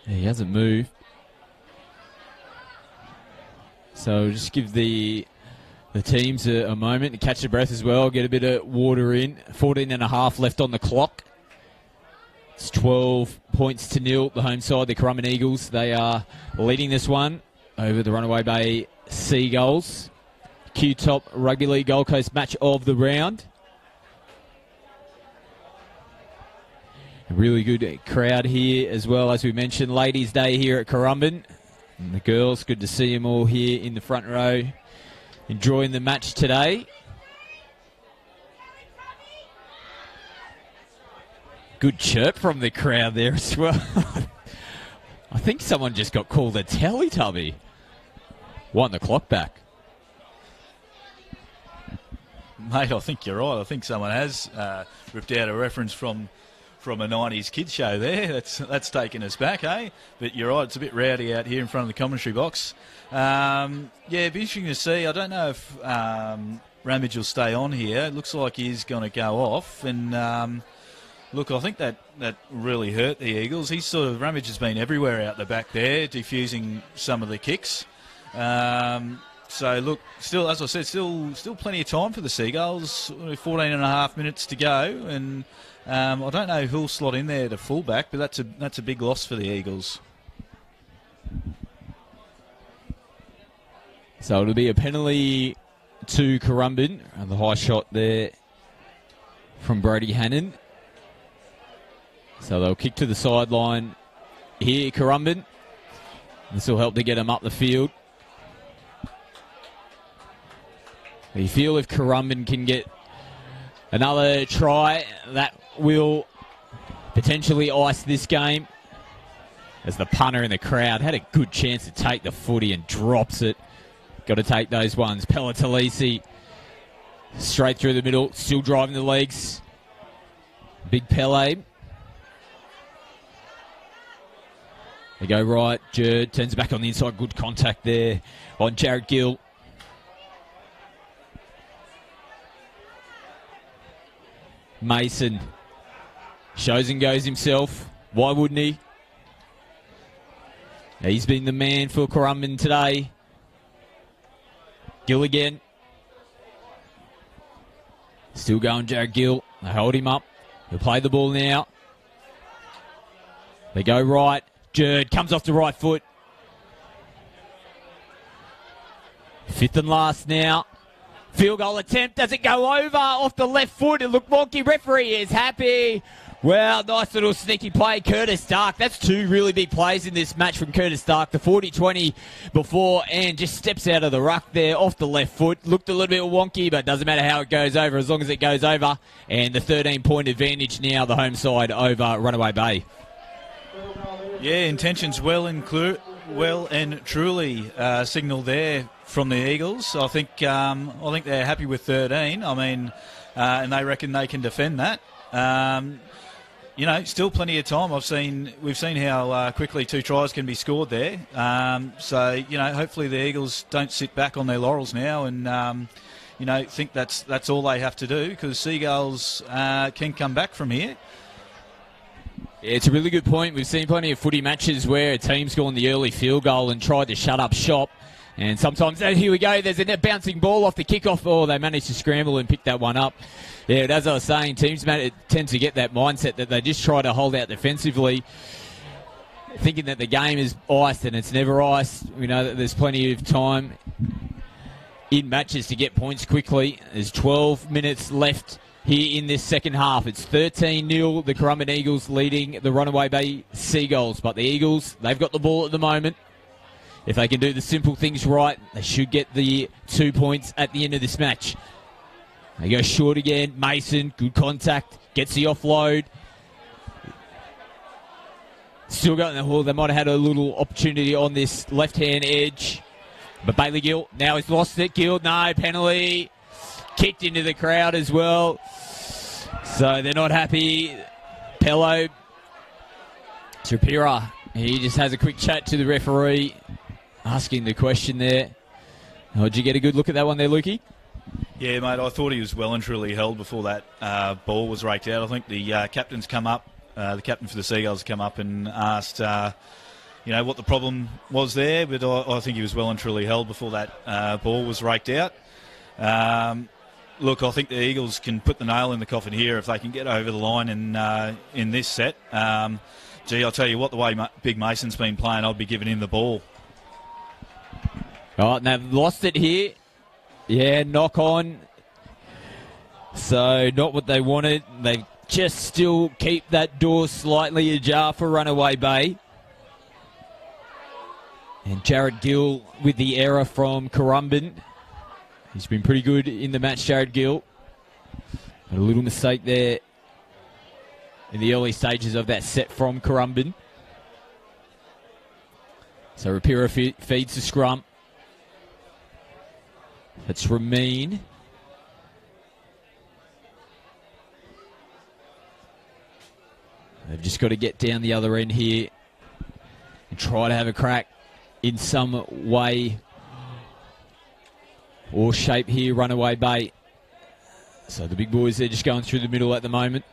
He hasn't moved. So just give the teams a moment to catch their breath as well, get a bit of water in. 14 and a half left on the clock. It's 12 points to 0. The home side, the Currumbin Eagles, they are leading this one over the Runaway Bay Seagulls. QTOP Rugby League Gold Coast match of the round. A really good crowd here as well, as we mentioned. Ladies' Day here at Currumbin. And the girls, good to see them all here in the front row, enjoying the match today. Good chirp from the crowd there as well. I think someone just got called a Teletubby. Won the clock back. Mate, I think you're right. I think someone has ripped out a reference from a 90s kids show there. That's taken us back, eh? But you're right, it's a bit rowdy out here in front of the commentary box. Yeah, it'd be interesting to see. I don't know if Ramage will stay on here. It looks like he's going to go off. And look, I think that really hurt the Eagles. Ramage has been everywhere out the back there, defusing some of the kicks. So, look, still, as I said, still plenty of time for the Seagulls. 14 and a half minutes to go. And I don't know who'll slot in there to fullback, but that's a big loss for the Eagles. So it'll be a penalty to Currumbin. The high shot there from Brody Hannon. So they'll kick to the sideline here, Currumbin. This will help to get them up the field. You feel if Currumbin can get another try, that will potentially ice this game. As the punter in the crowd had a good chance to take the footy and drops it. Got to take those ones. Pella-Talisi straight through the middle, still driving the legs. Big Pele. They go right. Jerd turns back on the inside. Good contact there on Jared Gill. Mason shows and goes himself. Why wouldn't he? He's been the man for Currumbin today. Gill again. Still going Jared Gill. They hold him up. He'll play the ball now. They go right. Jerd comes off the right foot. Fifth and last now. Field goal attempt. Does it go over off the left foot? It looked wonky. Referee is happy. Well, nice little sneaky play. Curtis Stark. That's two really big plays in this match from Curtis Stark. The 40-20 before and just steps out of the ruck there off the left foot. Looked a little bit wonky, but doesn't matter how it goes over as long as it goes over. And the 13-point advantage now, the home side over Runaway Bay. Yeah, intentions well and truly signalled there from the Eagles. I think they're happy with 13. I mean, and they reckon they can defend that. Still plenty of time. We've seen how quickly two tries can be scored there. So hopefully the Eagles don't sit back on their laurels now and think that's all they have to do, because Seagulls can come back from here. Yeah, it's a really good point. We've seen plenty of footy matches where a team's gone the early field goal and tried to shut up shop. And sometimes, here we go, there's a bouncing ball off the kickoff. Oh, they managed to scramble and pick that one up. Yeah, as I was saying, teams tend to get that mindset that they just try to hold out defensively, thinking that the game is iced, and it's never iced. We know that there's plenty of time in matches to get points quickly. There's 12 minutes left here in this second half. It's 13-0, the Currumbin Eagles leading the Runaway Bay Seagulls. But the Eagles, they've got the ball at the moment. If they can do the simple things right, they should get the 2 points at the end of this match. They go short again. Mason, good contact, gets the offload. Still got the ball. They might have had a little opportunity on this left-hand edge. But Bailey Gill, now he's lost it. Gill, no, penalty. Kicked into the crowd as well. So they're not happy. Pello, Trapira He just has a quick chat to the referee, asking the question there. Oh, did you get a good look at that one there, Lukey? Yeah, mate, I thought he was well and truly held before that ball was raked out. I think the captain's come up, the captain for the Seagulls come up and asked, what the problem was there, but I think he was well and truly held before that ball was raked out. Look, I think the Eagles can put the nail in the coffin here if they can get over the line in this set. I'll tell you what, the way Big Mason's been playing, I'd be giving him the ball. Oh, and they've lost it here. Yeah, knock on. So not what they wanted. They just still keep that door slightly ajar for Runaway Bay. And Jared Gill with the error from Currumbin. He's been pretty good in the match, Jared Gill. But a little mistake there in the early stages of that set from Currumbin. So Rapira feeds the scrum. That's Ramin. They've just got to get down the other end here and try to have a crack in some way or shape here, Runaway Bay. So the big boys, they're just going through the middle at the moment.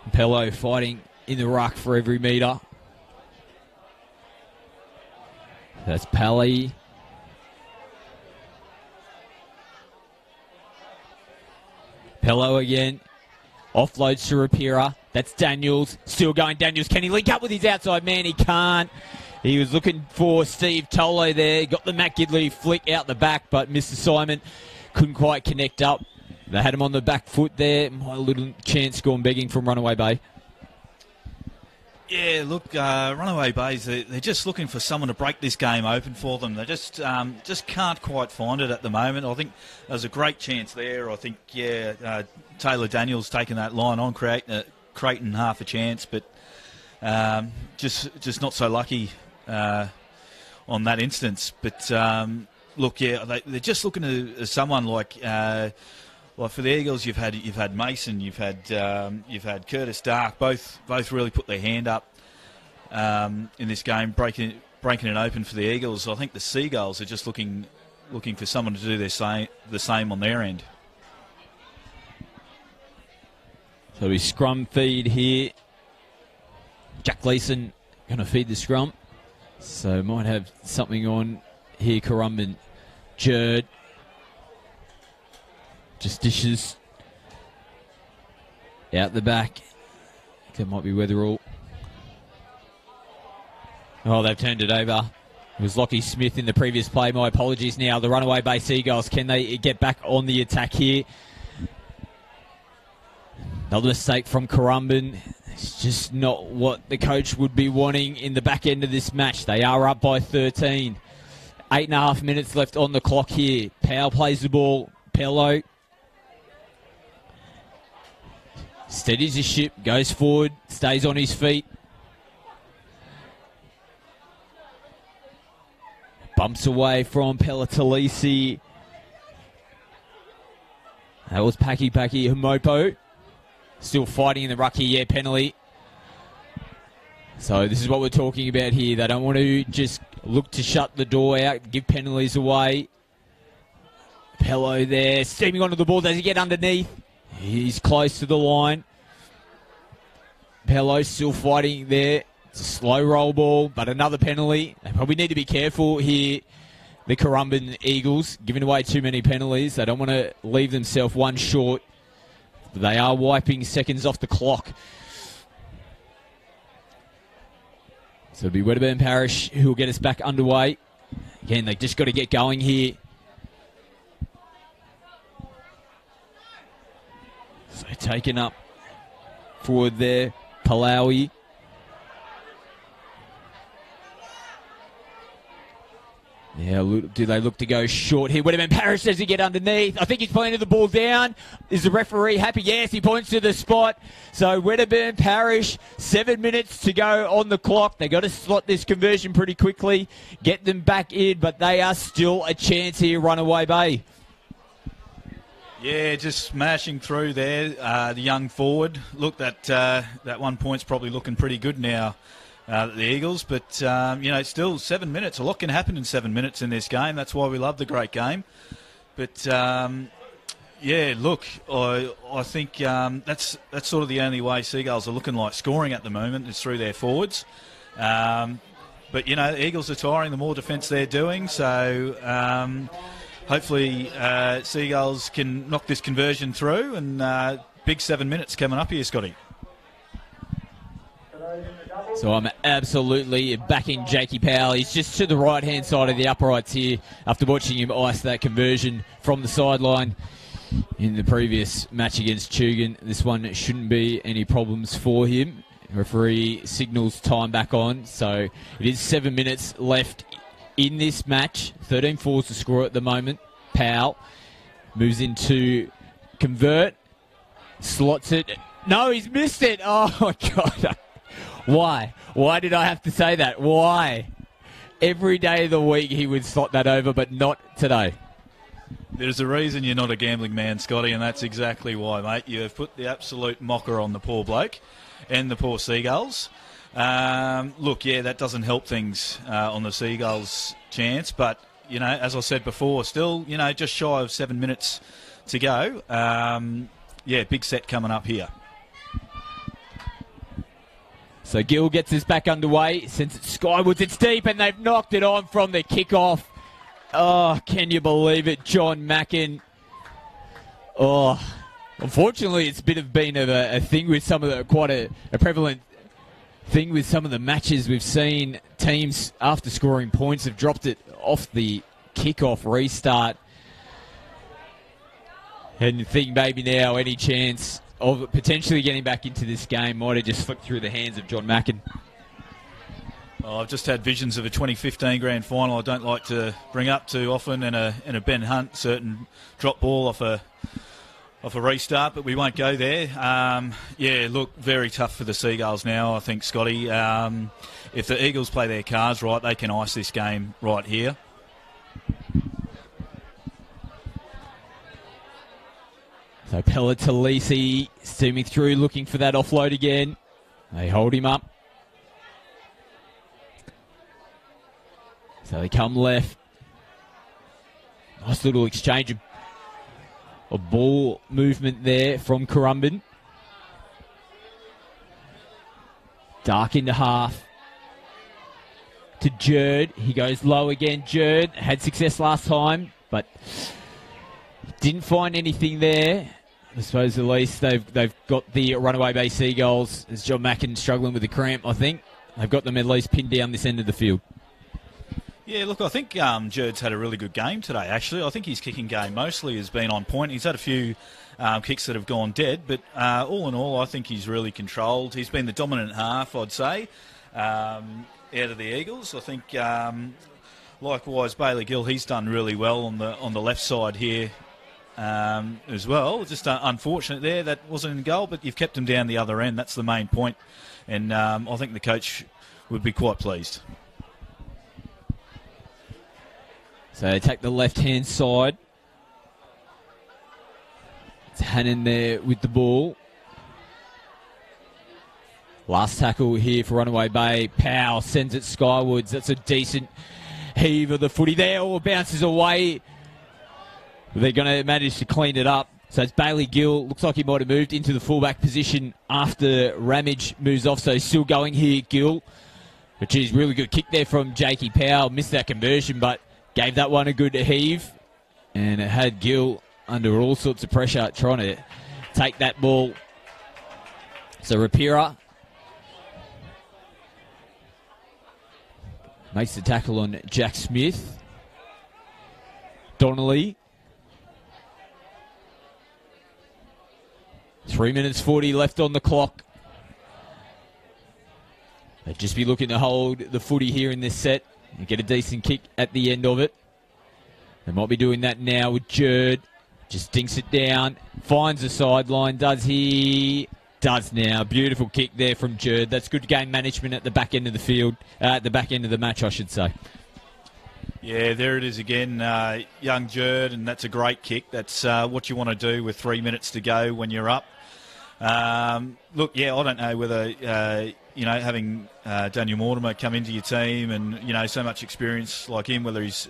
Pello fighting in the ruck for every metre. That's Pally. Pello again. Offloads to Rapira. That's Daniels. Still going Daniels. Can he link up with his outside man? He can't. He was looking for Steve Tolo there. Got the Matt Gidley flick out the back, but Mr. Simon couldn't quite connect up. They had him on the back foot there. My little chance gone begging from Runaway Bay. Yeah, look, Runaway Bays, they're just looking for someone to break this game open for them. They just can't quite find it at the moment. I think there's a great chance there. I think, Taylor Daniels taking that line on, Creighton half a chance, but just not so lucky on that instance. But, look, they're just looking to someone like for the Eagles, you've had Mason, you've had Curtis Dark, both really put their hand up in this game, breaking it open for the Eagles. I think the Seagulls are just looking for someone to do the same on their end. So we scrum feed here. Jack Gleeson going to feed the scrum, so might have something on here. Currumbin, Jerd. Just dishes out the back. That might be Weatherall. Oh, they've turned it over. It was Lockie Smith in the previous play. My apologies now. The Runaway Bay Seagulls, can they get back on the attack here? Another mistake from Currumbin. It's just not what the coach would be wanting in the back end of this match. They are up by 13. 8.5 minutes left on the clock here. Powell plays the ball. Pello steadies his ship, goes forward, stays on his feet. Bumps away from Pelatalisi. That was Paki Humopo. Still fighting in the ruck here, penalty. So this is what we're talking about here. They don't want to just look to shut the door out, give penalties away. Pello there, steaming onto the ball. Does he get underneath? He's close to the line. Pello still fighting there. It's a slow roll ball, but another penalty. They probably need to be careful here, the Currumbin Eagles, giving away too many penalties. They don't want to leave themselves one short. They are wiping seconds off the clock. So it'll be Wedderburn Parish who will get us back underway. Again, they just got to get going here. So taken up forward there, Palawi. Yeah, do they look to go short here? Wedderburn Parish, does he get underneath? I think he's pointing the ball down. Is the referee happy? Yes, he points to the spot. So Wedderburn Parish, 7 minutes to go on the clock. They got to slot this conversion pretty quickly, get them back in, but they are still a chance here, Runaway Bay. Yeah, just smashing through there. The young forward. Look, that 1 point's probably looking pretty good now, the Eagles. But, it's still 7 minutes. A lot can happen in 7 minutes in this game. That's why we love the great game. But, look, I think that's sort of the only way Seagulls are looking like scoring at the moment is through their forwards. But, the Eagles are tiring the more defence they're doing. So... hopefully, Seagulls can knock this conversion through, and big 7 minutes coming up here, Scotty. So I'm absolutely backing Jakey Powell. He's just to the right-hand side of the uprights here after watching him ice that conversion from the sideline in the previous match against Tugan. This one shouldn't be any problems for him. Referee signals time back on, so it is 7 minutes left in this match. 13-4 to score at the moment. Powell moves in to convert, slots it. No, he's missed it. Oh, my God. Why? Why did I have to say that? Why? Every day of the week he would slot that over, but not today. There's a reason you're not a gambling man, Scotty, and that's exactly why, mate. You have put the absolute mocker on the poor bloke and the poor Seagulls. That doesn't help things on the Seagulls' chance. But, as I said before, still, just shy of 7 minutes to go. Big set coming up here. So Gill gets us back underway, sends it skywards. It's deep, and they've knocked it on from the kickoff. Oh, can you believe it, John Mackin? Oh, unfortunately, it's been a thing with some of the, quite a prevalent thing with some of the matches we've seen. Teams, after scoring points, have dropped it off the kickoff restart. And you think maybe now any chance of potentially getting back into this game might have just flipped through the hands of John Mackin. Well, I've just had visions of a 2015 grand final I don't like to bring up too often, and a Ben Hunt certain drop ball off a restart, but we won't go there. Look, very tough for the Seagulls now, I think, Scotty. If the Eagles play their cards right, they can ice this game right here. So Pelletalisi steaming through, looking for that offload again. They hold him up. So they come left. Nice little exchange of ball movement there from Currumbin. Dark into half. To Jerd. He goes low again. Jerd had success last time, but didn't find anything there. I suppose at least they've got the Runaway Bay Seagulls, as John Mackin struggling with the cramp, I think. They've got them at least pinned down this end of the field. Yeah, look, I think Jerd's had a really good game today, actually. I think his kicking game mostly has been on point. He's had a few kicks that have gone dead, but all in all, I think he's really controlled. He's been the dominant half, I'd say, out of the Eagles. I think, likewise, Bailey Gill, he's done really well on the left side here as well. Just unfortunate there, that wasn't in goal, but you've kept him down the other end. That's the main point, and I think the coach would be quite pleased. So they take the left-hand side. It's Hannon there with the ball. Last tackle here for Runaway Bay. Powell sends it skywards. That's a decent heave of the footy there. All bounces away. They're going to manage to clean it up. So it's Bailey Gill. Looks like he might have moved into the fullback position after Ramage moves off. So he's still going here, Gill. But geez, really good kick there from Jakey Powell. Missed that conversion, but gave that one a good heave, and it had Gill under all sorts of pressure trying to take that ball. So Rapira makes the tackle on Jack Smith. Donnelly. 3 minutes 40 left on the clock. They'd just be looking to hold the footy here in this set and get a decent kick at the end of it. They might be doing that now with Jerd. Just dinks it down. Finds the sideline. Does he? Does now. Beautiful kick there from Jerd. That's good game management at the back end of the field. At the back end of the match, I should say. Yeah, there it is again, young Jerd, and that's a great kick. That's what you want to do with 3 minutes to go when you're up. Look, yeah, I don't know whether, having Daniel Mortimer come into your team and, so much experience like him, whether he's,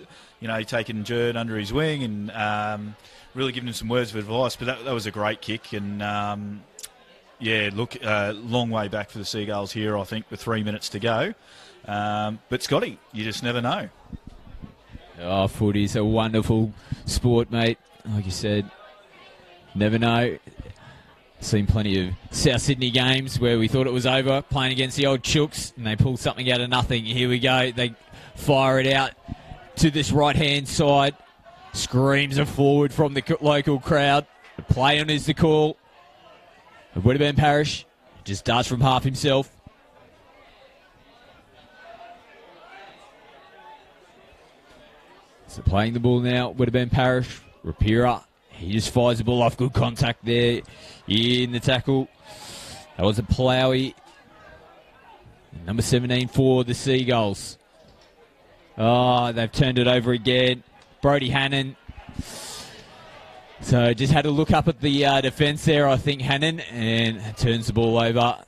taken Jerd under his wing and really giving him some words of advice. But that was a great kick. And, long way back for the Seagulls here, I think, with 3 minutes to go. But, Scotty, you just never know. Oh, footy's a wonderful sport, mate. Like you said, never know. Seen plenty of South Sydney games where we thought it was over, playing against the old Chooks, and they pull something out of nothing. Here we go. They fire it out to this right-hand side. Screams are forward from the local crowd. The play on is the call. It would have been Parrish. Just darts from half himself. So playing the ball now would have been Parrish. Rapira, he just fires the ball off. Good contact there in the tackle. That was a Plowie. Number 17 for the Seagulls. Oh, they've turned it over again. Brody Hannon. So just had a look up at the defence there, I think, Hannon, and turns the ball over.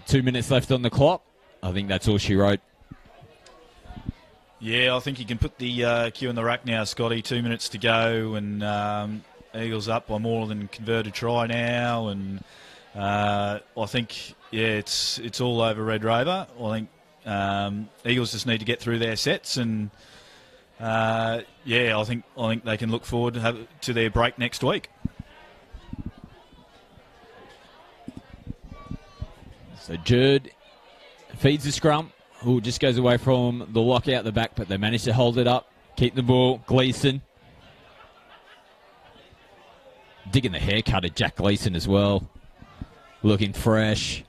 2 minutes left on the clock. I think that's all she wrote. Yeah, I think you can put the cue in the rack now, Scotty. 2 minutes to go, and Eagles up by more than converted try now. And I think, it's all over Red Rover. I think Eagles just need to get through their sets, and I think they can look forward to their break next week. So Jerd feeds the scrum. Who just goes away from the lockout the back, but they manage to hold it up, keep the ball. Gleeson. Digging the haircut at Jack Gleeson as well. Looking fresh.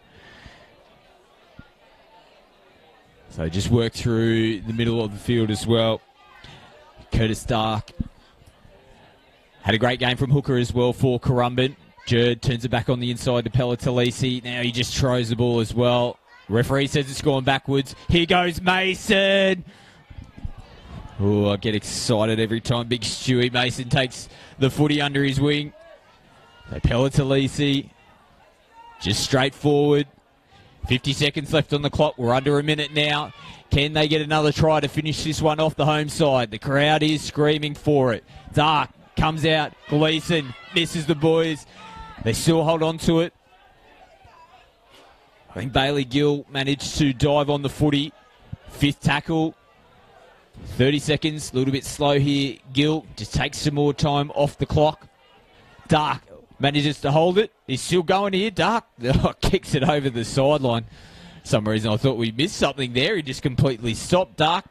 So just work through the middle of the field as well. Curtis Stark. Had a great game from hooker as well for Currumbin. Jerd turns it back on the inside to Pella-Talisi. Now he just throws the ball as well. Referee says it's gone backwards. Here goes Mason. Oh, I get excited every time Big Stewie Mason takes the footy under his wing. So Pella-Talisi, just straight forward. 50 seconds left on the clock. We're under a minute now. Can they get another try to finish this one off the home side? The crowd is screaming for it. Dark comes out. Gleeson misses the boys. They still hold on to it. I think Bailey Gill managed to dive on the footy. Fifth tackle. 30 seconds. A little bit slow here. Gill just takes some more time off the clock. Dark manages to hold it. He's still going here. Dark kicks it over the sideline. For some reason I thought we missed something there. He just completely stopped. Dark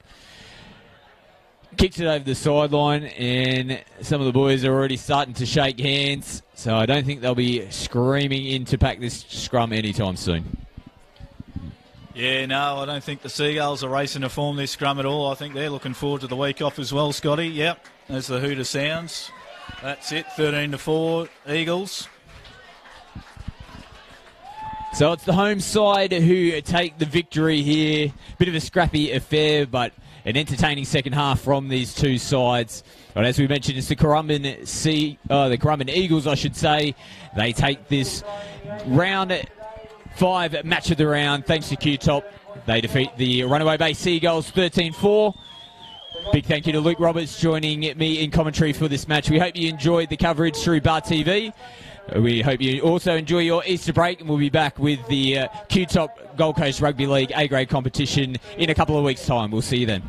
kicks it over the sideline, and some of the boys are already starting to shake hands. So I don't think they'll be screaming in to pack this scrum anytime soon. Yeah, no, I don't think the Seagulls are racing to form this scrum at all. I think they're looking forward to the week off as well, Scotty. Yep, as the hooter sounds. That's it, 13-4, Eagles. So it's the home side who take the victory here. Bit of a scrappy affair, but an entertaining second half from these two sides. But as we mentioned, it's the Currumbin Eagles, I should say. They take this round 5 match of the round thanks to QTOP. They defeat the Runaway Bay Seagulls 13-4. Big thank you to Luke Roberts joining me in commentary for this match. We hope you enjoyed the coverage through Bar TV. We hope you also enjoy your Easter break, and we'll be back with the QTOP Gold Coast Rugby League A-grade competition in a couple of weeks' time. We'll see you then.